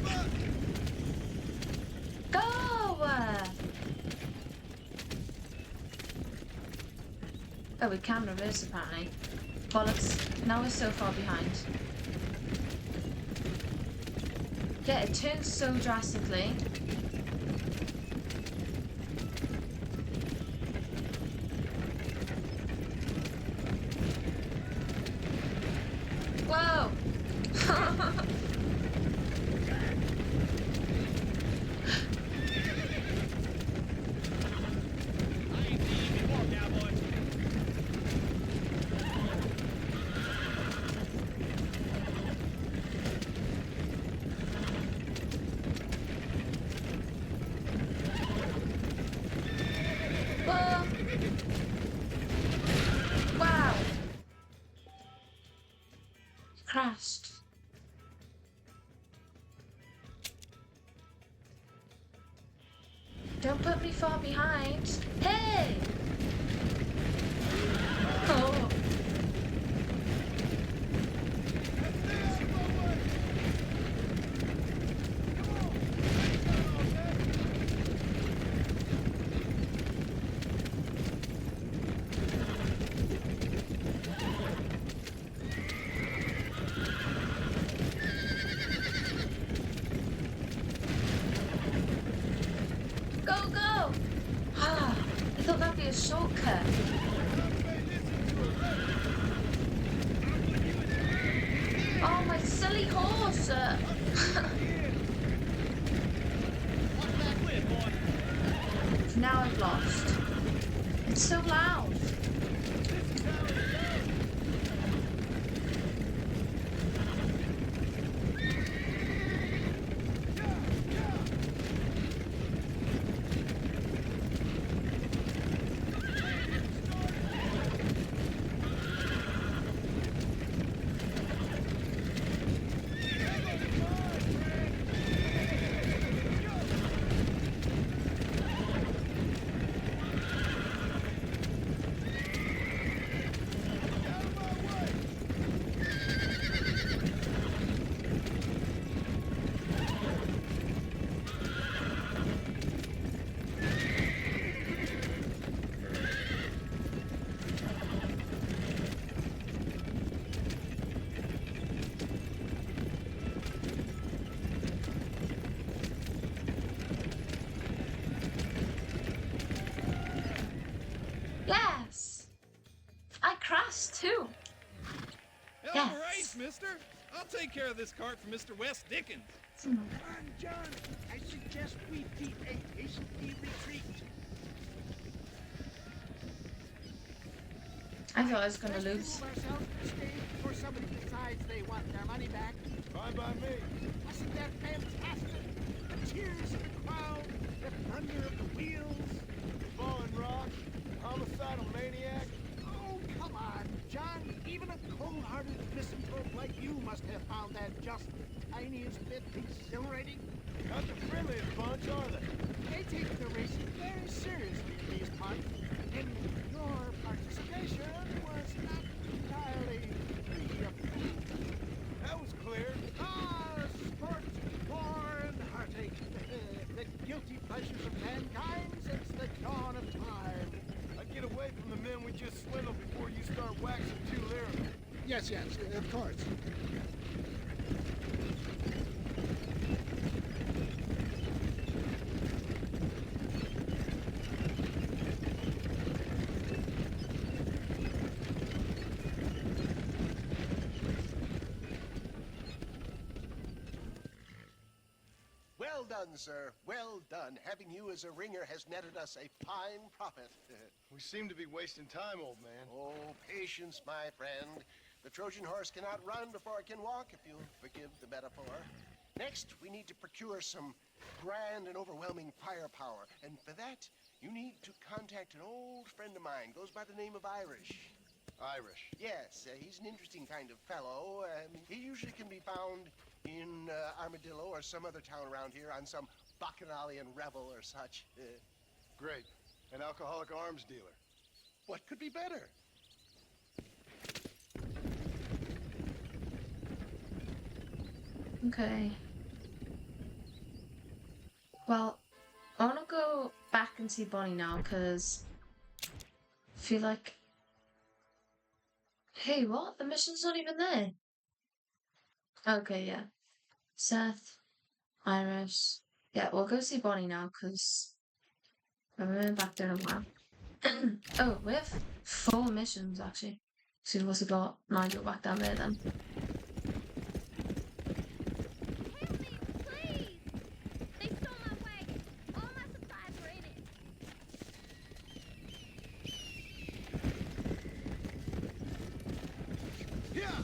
Go! Oh, we can reverse apparently. Bollocks. Now we're so far behind. Yeah, it turns so drastically. Whoa! Whoa! Wow! Crashed. Don't put me far behind. Hey! Oh. Go, go! Ah, I thought that'd be a shortcut. Oh, my silly horse! Now I've lost. It's so loud. This is how it goes. Yes! I crashed too. All Yes. right, mister. I'll take care of this cart for Mr. West Dickens. Come on, John. I suggest we beat a hasty retreat. I thought I was gonna Let's lose. move ourselves to the stage before somebody decides they want their money back. Fine by me. Wasn't that fantastic? The cheers of the crowd, the thunder of the wheels. Falling rock, homicidal maniac. Oh, come on, John. Even a cold-hearted misanthrope like you must have found that just the tiniest bit exhilarating. Not the friendliest bunch, are they? They take the racing very seriously in these parts, and your participation was not entirely free of pain. That was clear. Ah, sport, war, and heartache, the guilty pleasures of mankind since the dawn of time. I'd get away from the men we just swindled before you start waxing too lyrical. Yes, of course. Well done, sir. Well done. Having you as a ringer has netted us a fine profit. We seem to be wasting time, old man. Oh, patience, my friend. The Trojan horse cannot run before it can walk, if you'll forgive the metaphor. Next, we need to procure some grand and overwhelming firepower. And for that, you need to contact an old friend of mine. Goes by the name of Irish. Irish. Yes, he's an interesting kind of fellow. He usually can be found in Armadillo or some other town around here on some bacchanalian revel or such. Great. An alcoholic arms dealer. What could be better? Okay. Well, I want to go back and see Bonnie now, because I feel like... Hey, what? The mission's not even there. Okay, yeah. Seth, Iris. Yeah, we'll go see Bonnie now, because I haven't been back there in a while. Oh, we have 4 missions, actually. So we've also got Nigel back down there, then. Help me, please! They stole my wagon. All my supplies were in it. Yeah!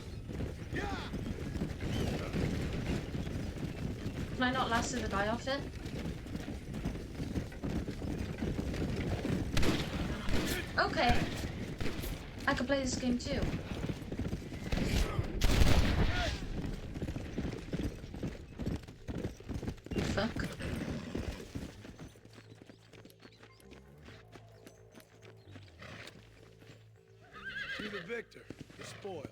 Can I not lasso the guy off it? Okay. I could play this game too. Fuck. To the victor, the spoils.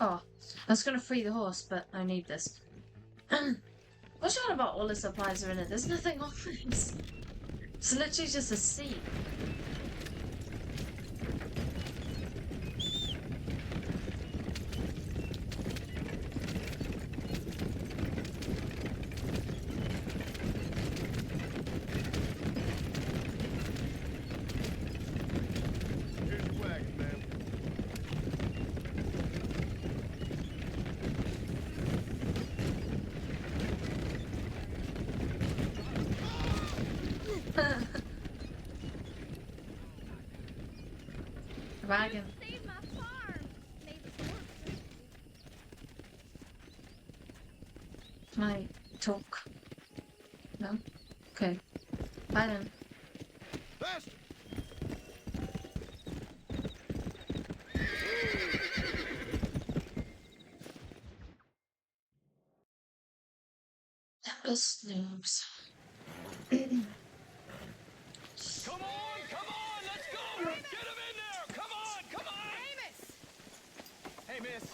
Oh, I was gonna free the horse, but I need this. What's on about all the supplies are in it? There's nothing on this. It's literally just a seat. Here's your wagon, man. A wagon. Save my farm. Maybe it's worth. Can I talk? No? Okay. Bye then. Faster! Tempest noobs. Come on, let's go! Get him in there! Come on! Amos! Hey, miss,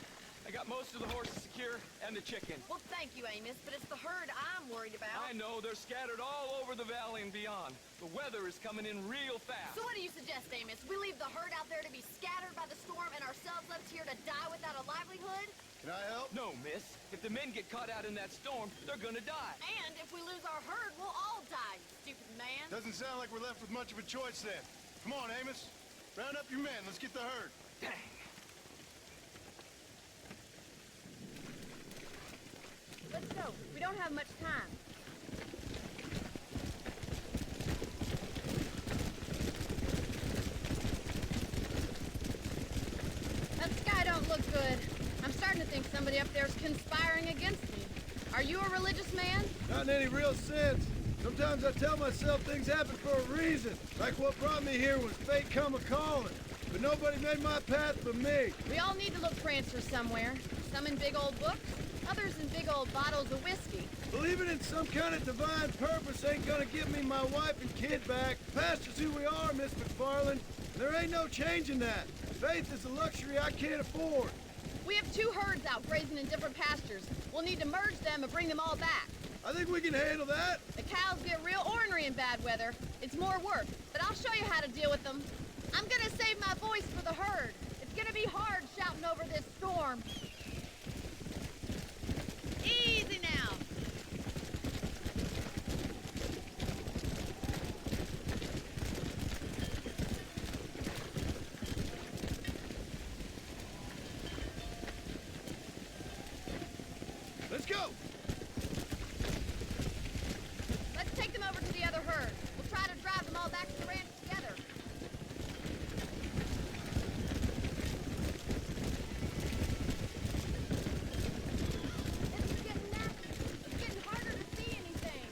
I got most of the horses secure and the chicken. Well, thank you, Amos, but it's the herd I'm worried about. I know, they're scattered all over the valley and beyond. The weather is coming in real fast. So what do you suggest, Amos? We leave the herd out there to be scattered by the storm and ourselves left here to die without a livelihood? Can I help? No, miss. If the men get caught out in that storm, they're gonna die. And if we lose our herd, we'll all die, you stupid man. Doesn't sound like we're left with much of a choice then. Come on, Amos. Round up your men. Let's get the herd. Dang. Let's go. We don't have much time. That sky don't look good. I'm starting to think somebody up there's conspiring against me. Are you a religious man? Not in any real sense. Sometimes I tell myself things happen for a reason. Like what brought me here was fate come a-calling. But nobody made my path but me. We all need to look for answers somewhere. Some in big old books, others in big old bottles of whiskey. Believing in some kind of divine purpose ain't gonna give me my wife and kid back. Past is who we are, Miss McFarland. There ain't no changing that. Faith is a luxury I can't afford. We have 2 herds out grazing in different pastures. We'll need to merge them and bring them all back. I think we can handle that. The cows get real ornery in bad weather. It's more work, but I'll show you how to deal with them. I'm gonna save my voice for the herd. It's gonna be hard shouting over this storm. Easy now. Let's go. Let's take them over to the other herd. We'll try to drive them all back to the ranch together. This is getting nasty. It's getting harder to see anything.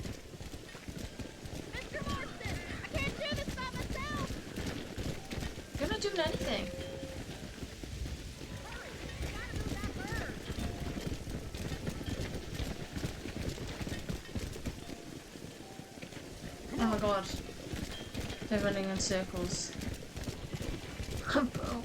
Mr. Marston, I can't do this by myself. You're not doing anything. Hurry, we gotta move that herd. Oh my god. They're running in circles. I'm broke.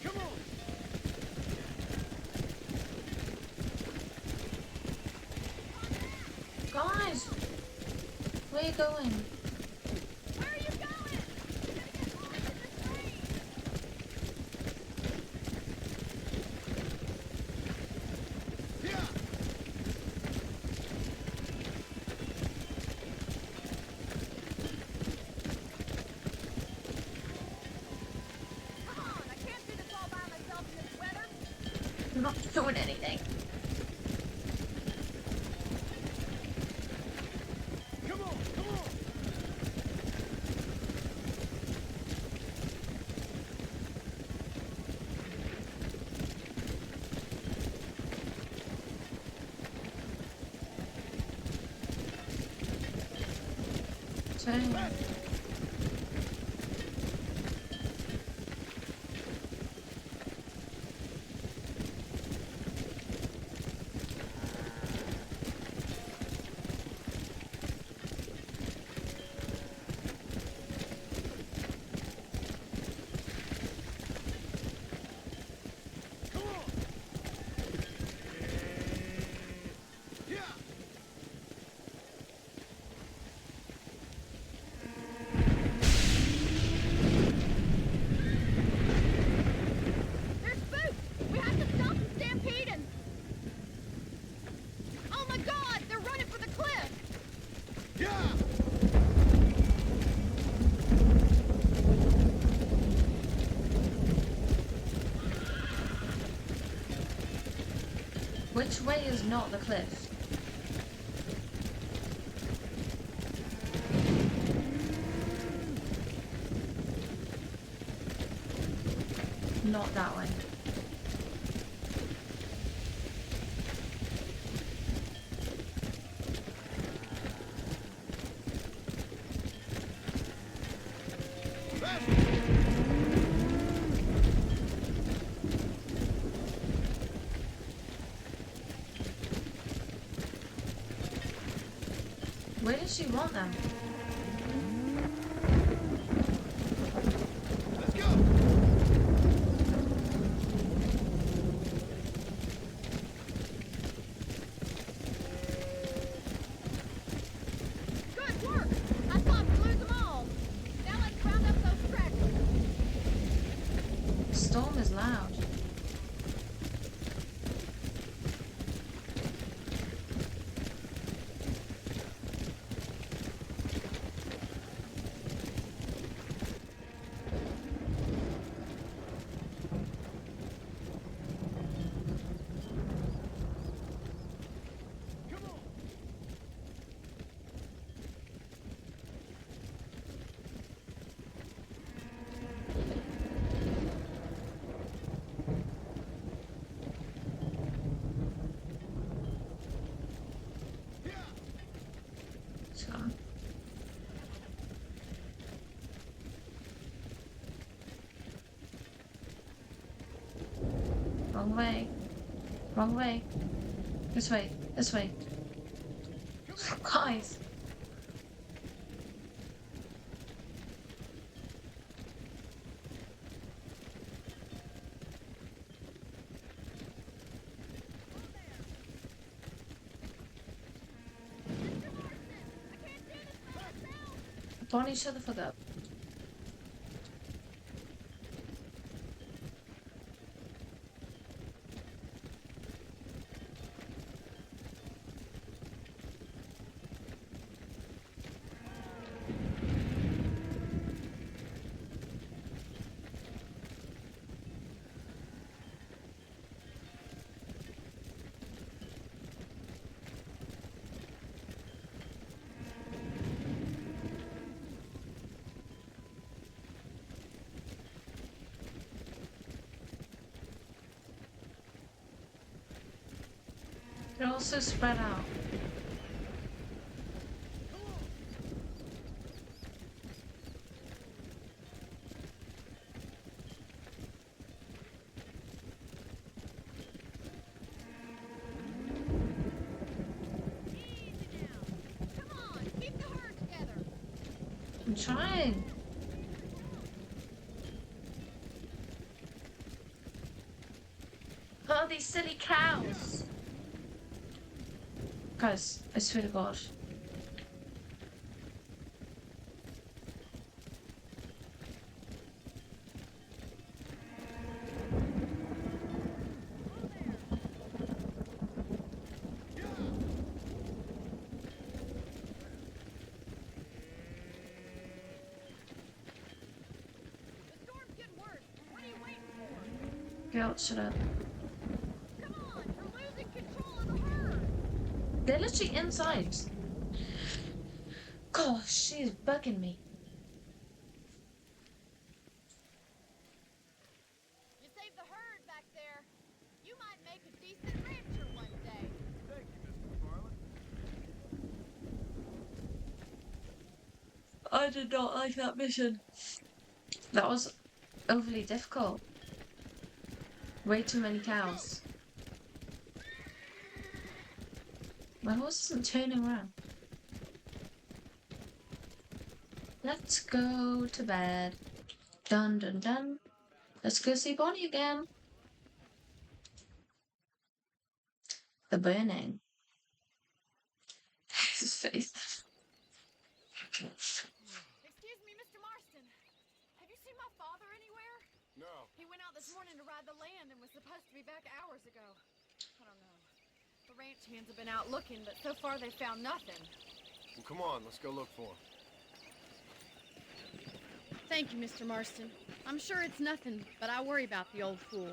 Come on. Guys! Where are you going? Where are you going? We're gonna get lost in this rain. Yeah. Come on, I can't do this all by myself in this weather. I'm not doing anything. Come on. Come on. Turn. Come on. Yeah. Which way is not the cliff? Not that way. Where does she want them? Let's go! Good work! I thought we'd lose them all. Now let's round up those stragglers. Storm is loud. So. Wrong way. Wrong way. This way. This way. Guys. Bonnie, shut the fuck up. They're also spread out. Come on, keep the herd together. I'm trying. Oh, these silly cows. Guys, I swear to God. The storm's getting worse. What are you waiting for? Girl, shut up. Come on, you're losing control of the herd. They're literally inside. Gosh, she's bugging me. You saved the herd back there. You might make a decent rancher one day. Thank you, Mr. McFarland. I did not like that mission. That was overly difficult. Way too many cows. My horse isn't turning around. Let's go to bed. Dun dun dun. Let's go see Bonnie again. The burning. His face. Excuse me, Mr. Marston. Have you seen my father anywhere? No. He went out this morning to ride the land and was supposed to be back hours ago. I don't know. The ranch hands have been out looking, but so far they found nothing. Well, come on, let's go look for him. Thank you, Mr. Marston. I'm sure it's nothing, but I worry about the old fool.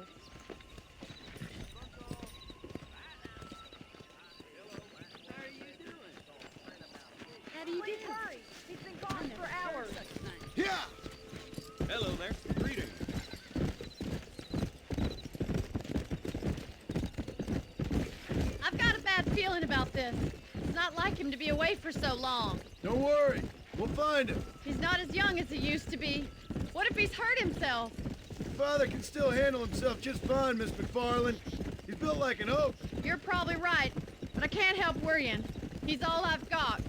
you Please didn't. hurry. He's been gone for hours. Yeah! Hello there. Greetings. I've got a bad feeling about this. It's not like him to be away for so long. Don't worry. We'll find him. He's not as young as he used to be. What if he's hurt himself? Your father can still handle himself just fine, Miss McFarland. He's built like an oak. You're probably right, but I can't help worrying. He's all I've got.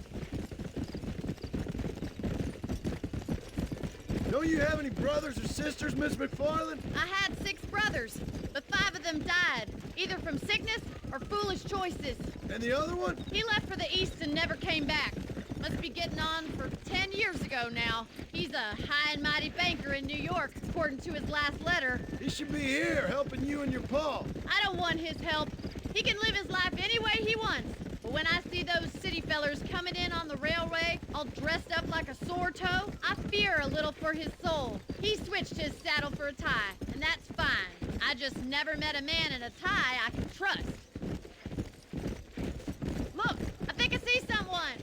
Don't you have any brothers or sisters, Miss McFarland? I had 6 brothers, but 5 of them died, either from sickness or foolish choices. And the other one? He left for the east and never came back. Must be getting on for 10 years ago now. He's a high and mighty banker in New York, according to his last letter. He should be here, helping you and your pa. I don't want his help. He can live his life any way he wants. But when I see those city fellers coming in on the railway, all dressed up like a sore toe, I fear a little for his soul. He switched his saddle for a tie, and that's fine. I just never met a man in a tie I can trust. Look, I think I see someone.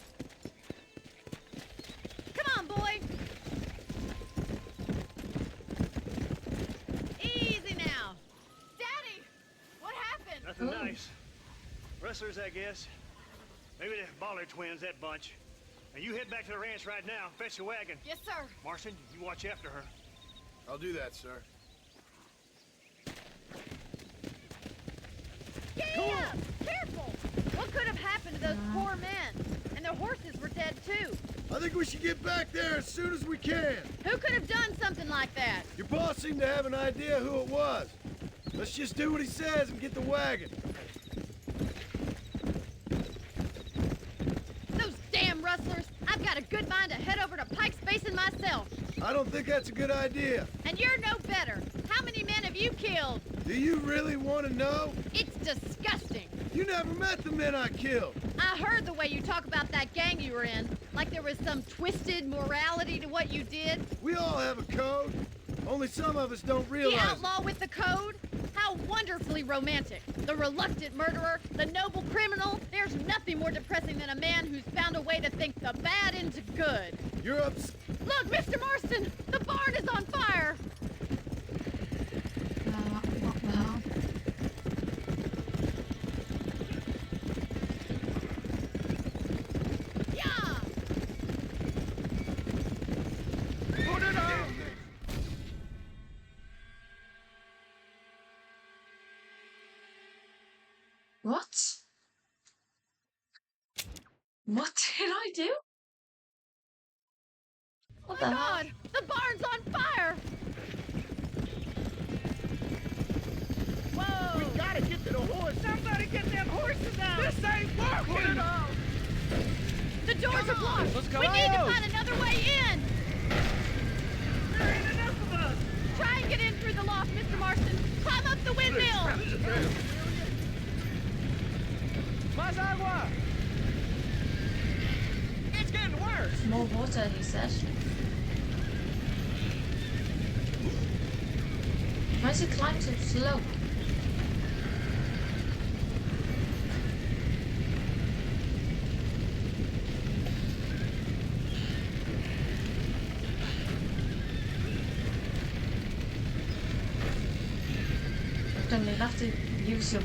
Come on, boy. Easy now. Daddy, what happened? Nothing nice. Rustlers, I guess. Maybe the Baller twins, that bunch. Now you head back to the ranch right now. Fetch the wagon. Yes, sir. Marston, you watch after her. I'll do that, sir. Get up! Careful! What could have happened to those poor men? And their horses were dead, too. I think we should get back there as soon as we can. Who could have done something like that? Your boss seemed to have an idea who it was. Let's just do what he says and get the wagon. Those damn rustlers! I've got a good mind to head over to Pike's Basin myself. I don't think that's a good idea. And you're no better. How many men have you killed? Do you really want to know? It's disgusting. You never met the men I killed. I heard the way you talk about that gang you were in, like there was some twisted morality to what you did. We all have a code. Only some of us don't realize The outlaw with the code? How wonderfully romantic. The reluctant murderer, the noble criminal. There's nothing more depressing than a man who's found a way to think the bad into good. You're up. Look, Mr. Marston! The barn is on fire! What the hell? Yeah! Put it on! What? What did I do? What Oh the my hell? God! The barn's on fire! Whoa! We gotta get to the horse. Somebody get them horses out! This ain't working. Put it on! The doors are blocked! Let's go. We need to find another way in! There ain't enough of us. Try and get in through the loft, Mr. Marston! Climb up the windmill! Más agua. It's getting worse. More water, he said. Why is he climbing so slow? Don't you have to use your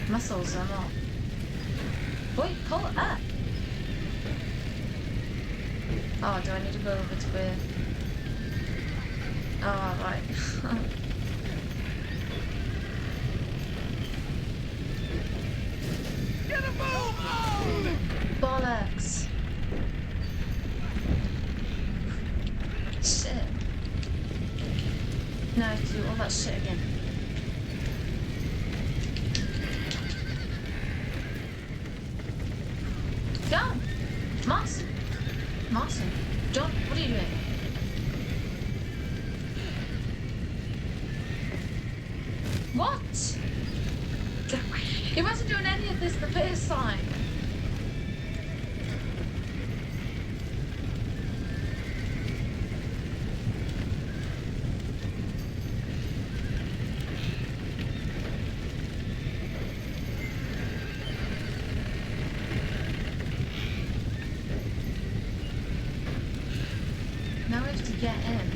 muscles or not? Boy, pull it up! Oh, do I need to go over to where? Oh, right. Get a move on. Bollocks! Shit. Now I have to do all that shit again. Go! Martin! Martin! John, what are you doing? What? He wasn't doing any of this the first time. get in?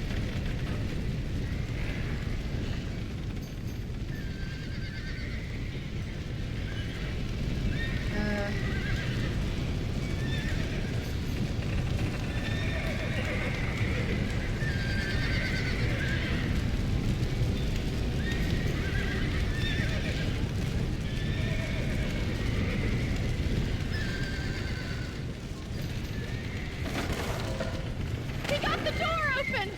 He got the door open!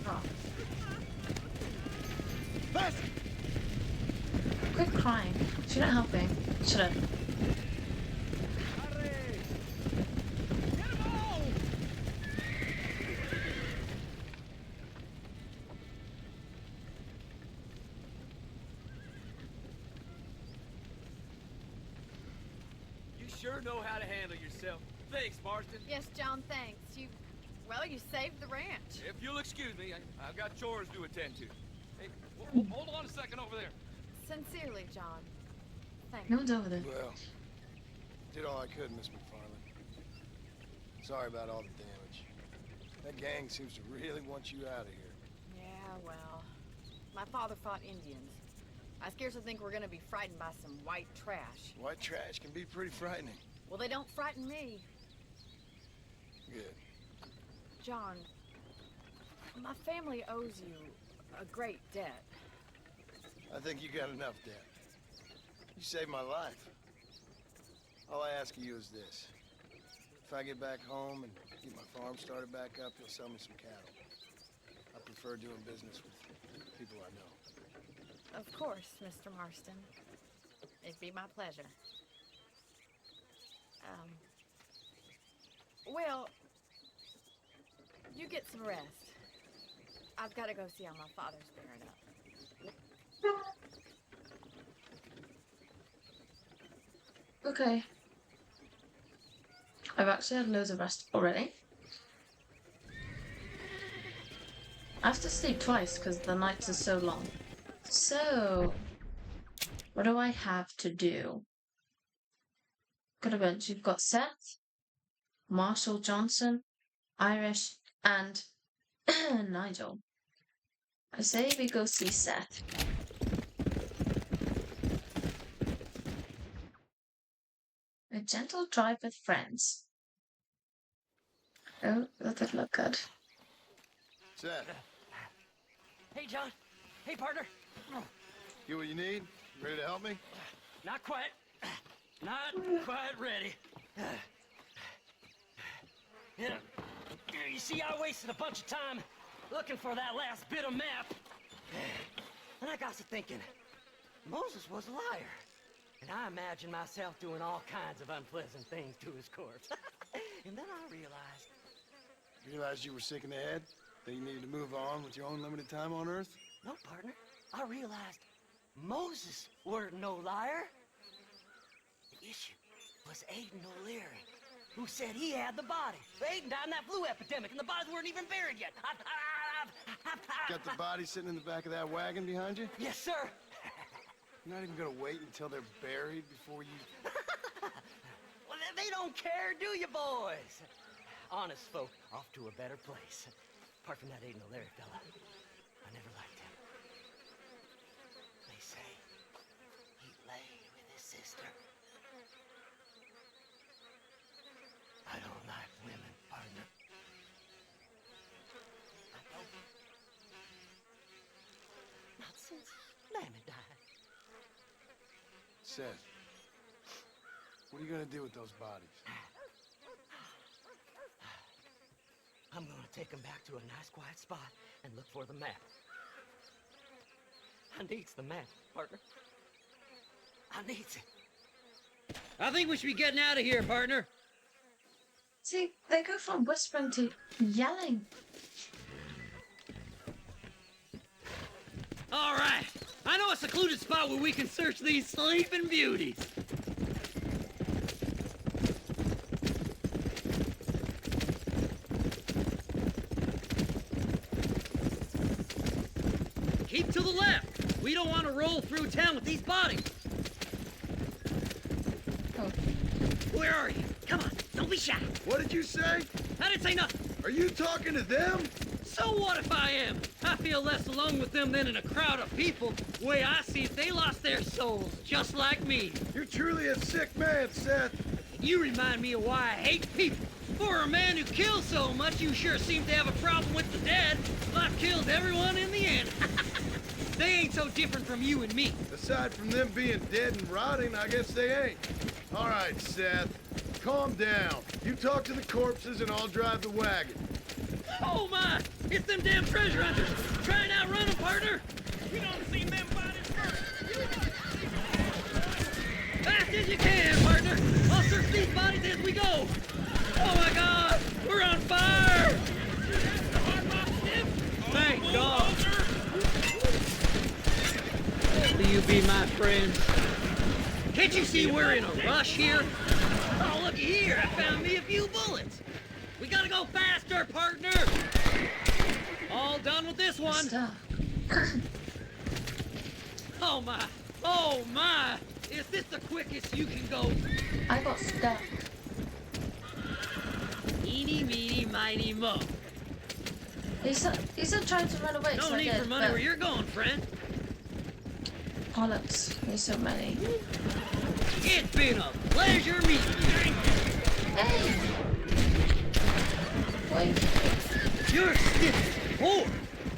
Oh, Faster! quit crying. She's not helping. Shut up. You sure know how to handle yourself. Thanks, Marston. Yes, John, thanks. Well, you saved the ranch. If you'll excuse me, I've got chores to attend to. Hey, hold on a second over there. Sincerely, John. Thank No you. one's over there. Well, did all I could, Miss McFarland. Sorry about all the damage. That gang seems to really want you out of here. Yeah, well, my father fought Indians. I scarcely think we're gonna be frightened by some white trash. White trash can be pretty frightening. Well, they don't frighten me. Good. John, my family owes you a great debt. I think you got enough debt. You saved my life. All I ask of you is this. If I get back home and get my farm started back up, you'll sell me some cattle. I prefer doing business with people I know. Of course, Mr. Marston. It'd be my pleasure. Well, you get some rest. I've got to go see how my father's bearing up. Okay. I've actually had loads of rest already. I have to sleep twice because the nights are so long. So, what do I have to do? Got a bunch. You've got Seth, Marshall Johnson, Irish, and Nigel. I say we go see Seth. A gentle drive with friends. Oh, that would look good. Seth, Hey, John. Hey, partner. you what you need? Ready to help me? Not quite. Not quite ready. You see, I wasted a bunch of time looking for that last bit of map. And I got to thinking, Moses was a liar. And I imagined myself doing all kinds of unpleasant things to his corpse. And then I realized... Realized you were sick in the head? That you needed to move on with your own limited time on Earth? No, partner. I realized Moses weren't no liar. The issue was Aiden O'Leary, who said he had the body. Aiden died in that flu epidemic, and the bodies weren't even buried yet. Got the body sitting in the back of that wagon behind you? Yes, sir. You're not even gonna wait until they're buried before you... Well, they don't care, do you, boys? Honest folk off to a better place. Apart from that Aiden O'Leary fella, I never liked him. They say he lay with his sister. I don't like women, partner. I don't. Not since Mammy died. Seth, what are you gonna do with those bodies? I'm gonna take him back to a nice quiet spot and look for the map. I needs the map, partner. I needs it. I think we should be getting out of here, partner. See, they go from whispering to yelling. All right. I know a secluded spot where we can search these sleeping beauties. Keep to the left. We don't want to roll through town with these bodies. Oh. Where are you? Come on, don't be shy. What did you say? I didn't say nothing. Are you talking to them? So what if I am? I feel less alone with them than in a crowd of people. The way I see it, they lost their souls, just like me. You're truly a sick man, Seth. You remind me of why I hate people. For a man who kills so much, you sure seem to have a problem with the dead. Life kills everyone in the end. They ain't so different from you and me. Aside from them being dead and rotting, I guess they ain't. All right, Seth. Calm down. You talk to the corpses and I'll drive the wagon. Oh my! It's them damn treasure hunters! Try and outrun them, partner! You don't see them bodies first! Fast as you can, partner! I'll search these bodies as we go! Oh my god! We're on fire! Thank God! Will you be my friend? Can't you see we're in a rush here? Oh, looky here! I found me a few bullets! We gotta go faster, partner! All done with this one. Oh my! Oh my! Is this the quickest you can go? I got stuck. Eeny, meeny, miny, mo. He's still trying to run away. No so I need did, for money but where you're going, friend. bollocks. There's so many. It's been a pleasure meeting you. Hey! Wait. You're stiff as poor.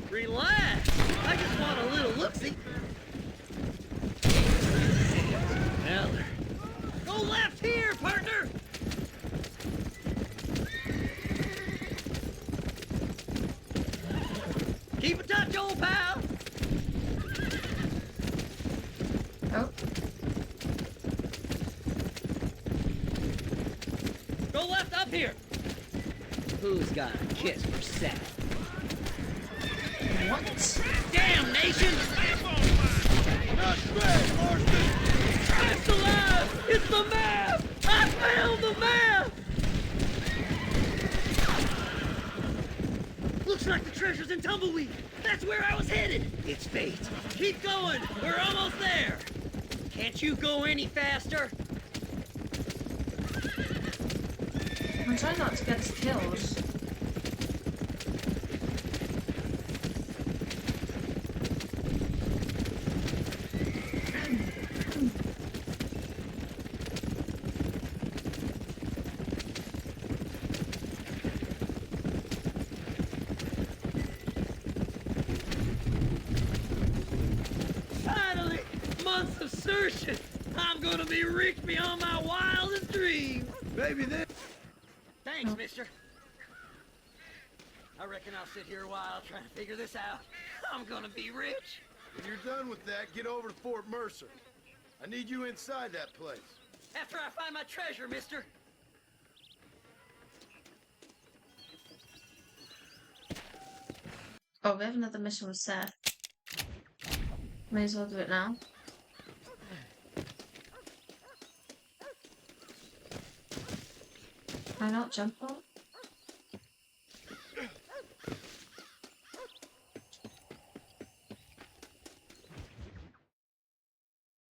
Relax. I just want a little look-see. Heller. Go left here, partner. Keep in touch, old pal. Oh. Go left up here. Who's got a kiss for Seth? What? Damnation! Not bad, Marston! It's alive! It's the map! I found the map! Looks like the treasure's in Tumbleweed. That's where I was headed. It's fate. Keep going. We're almost there. Can't you go any faster? I'm trying not to get us killed. Finally! Months of searching! I'm gonna be rich beyond my wildest dreams! Maybe this. Thanks, mister. I reckon I'll sit here a while trying to figure this out. I'm gonna be rich. When you're done with that, get over to Fort Mercer. I need you inside that place. After I find my treasure, mister. Oh, we have another mission with Seth. May as well do it now. Can I not jump on?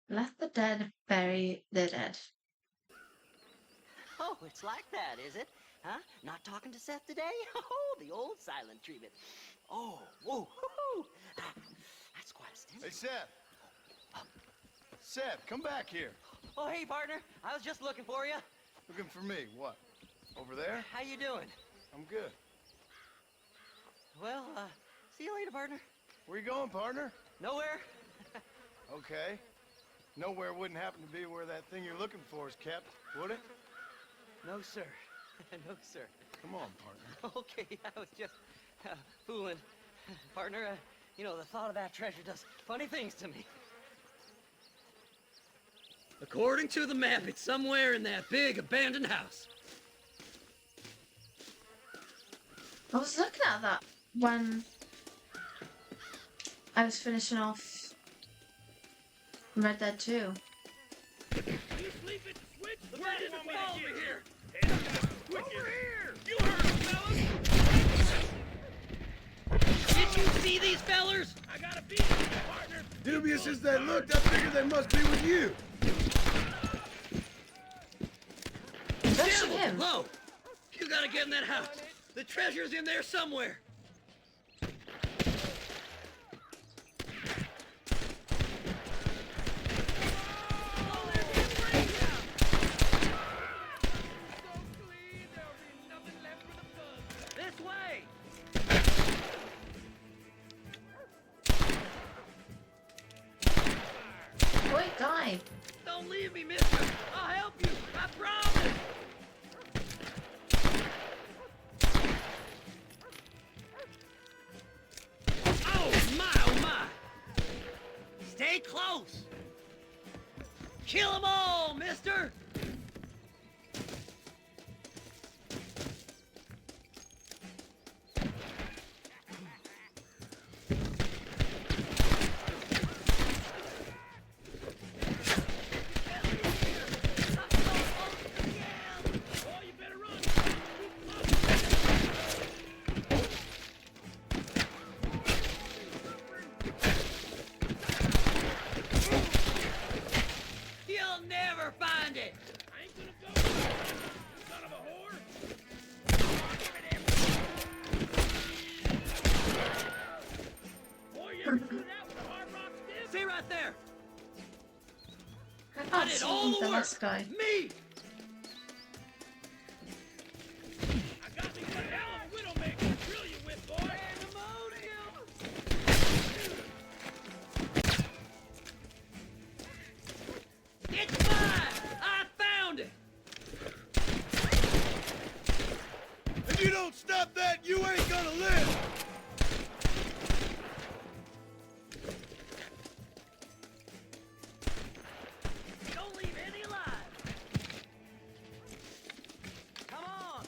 Let the dead bury the dead. Oh, it's like that, is it? Huh? Not talking to Seth today? Oh, the old silent treatment. Oh, whoa, hoo-hoo. That's quite a stint. Hey, Seth. Seth, come back here. Oh, hey, partner. I was just looking for you. Looking for me. What? Over there? How you doing? I'm good. Well, see you later, partner. Where you going, partner? Nowhere. Okay. Nowhere wouldn't happen to be where that thing you're looking for is kept, would it? No, sir. No, sir. Come on, partner. Okay, I was just fooling. Partner, you know, the thought of that treasure does funny things to me. According to the map, it's somewhere in that big abandoned house. I was looking at that when I was finishing off Red Dead 2. You sleep at the switch? Where did it fall over here? Over here! You heard him, fellas! Did you see these fellers? I got a beat on you, partner. Dubious as they looked, I figured they must be with you. Rushing him. Whoa! You gotta get in that house. The treasure's in there somewhere. This way! Boy, died. Don't leave me, mister! I'll help you! I promise! Oh my! Stay close! Kill 'em all, mister! You'll never find it! I ain't gonna go. You son of a whore. Boy, you ever do that with a hard rock stick? See right there! I I can't did see all the the work! last guy. Me! I got me one hell of a widowmaker to drill you with, boy. It's mine! I found it! If you don't stop that, you ain't gonna live. Don't leave any alive! Come on!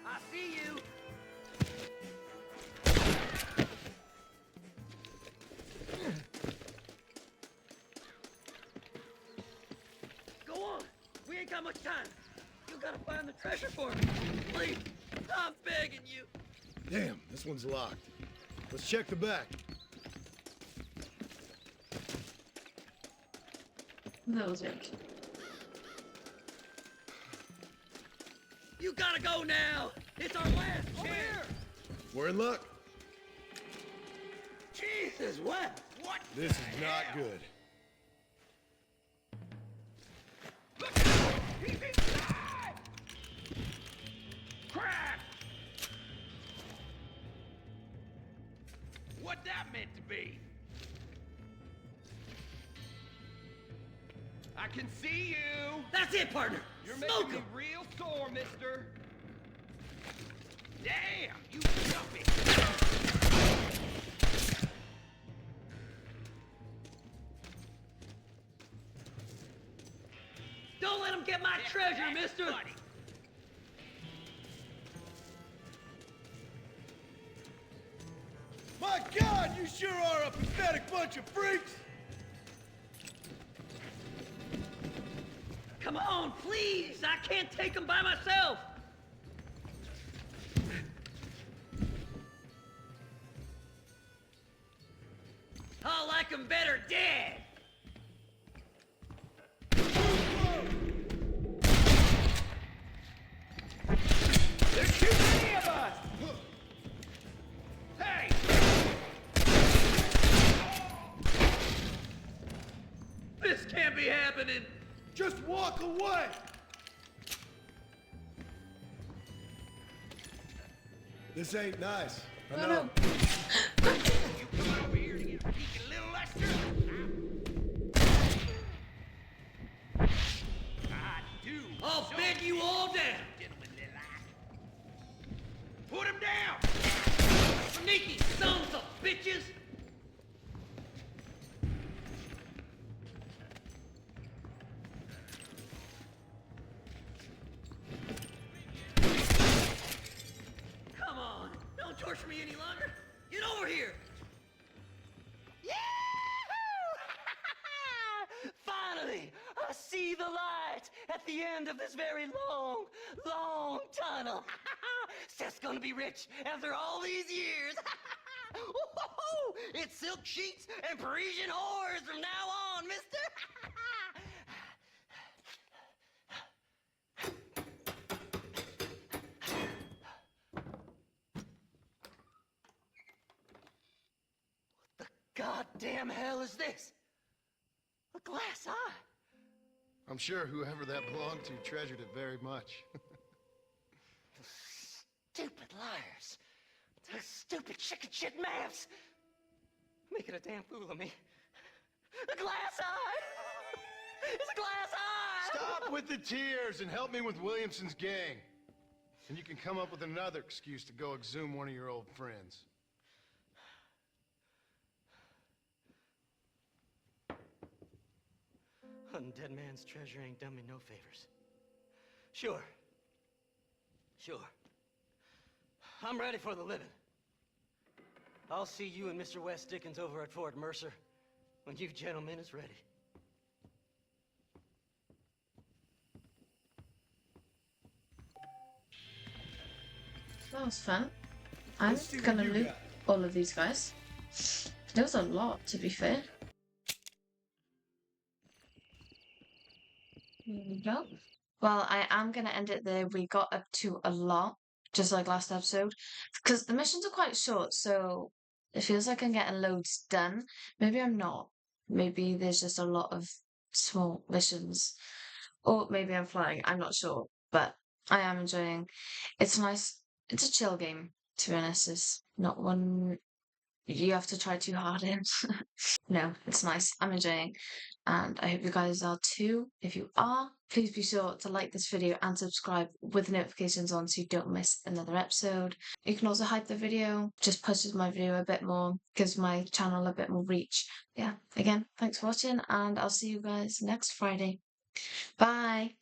I see you! Go on! We ain't got much time! You gotta find the treasure for me! Please! I'm begging you! Damn, this one's locked. Let's check the back. That was it. You gotta go now! It's our last chance! We're in luck. Jesus, what? What? This is not good. He's inside! Crap! What that meant to be? I can see you! That's it, partner! You're Smoke making me 'em! real sore, mister. Damn, you jumpy. Don't let him get my treasure, mister! Buddy. My God, you sure are a pathetic bunch of freaks! Come on, please! I can't take him by myself! I'll like him better dead! There's too many of us! Hey! This can't be happening! Just walk away! This ain't nice. I know. no. You come over here to get a peek at little Lester? I do. I'll bed you all down! Gentlemen, put him down! Sneaky sons of bitches! I see the light at the end of this very long, long tunnel. Seth's gonna be rich after all these years. It's silk sheets and Parisian whores from now on, mister. What the goddamn hell is this? A glass eye. I'm sure whoever that belonged to treasured it very much. Stupid liars. Those stupid chicken shit maps. Making a damn fool of me. A glass eye! It's a glass eye! Stop with the tears and help me with Williamson's gang. And you can come up with another excuse to go exhume one of your old friends. Hunting dead man's treasure ain't done me no favors. Sure. I'm ready for the living. I'll see you and Mr. West Dickens over at Fort Mercer when you gentlemen is ready. That was fun. I'm gonna loot all of these guys. There was a lot, to be fair. Here we go. Well, I am gonna end it there. We got up to a lot, just like last episode, because the missions are quite short, so it feels like I'm getting loads done. Maybe I'm not. Maybe there's just a lot of small missions, or maybe I'm flying. I'm not sure, but I am enjoying. It's nice. It's a chill game, to be honest. It's not one you have to try too hard in. No, it's nice. I'm enjoying. And I hope you guys are too. If you are, please be sure to like this video and subscribe with notifications on so you don't miss another episode. You can also hype the video, just pushes my video a bit more, gives my channel a bit more reach. Yeah, again, thanks for watching, and I'll see you guys next Friday. Bye!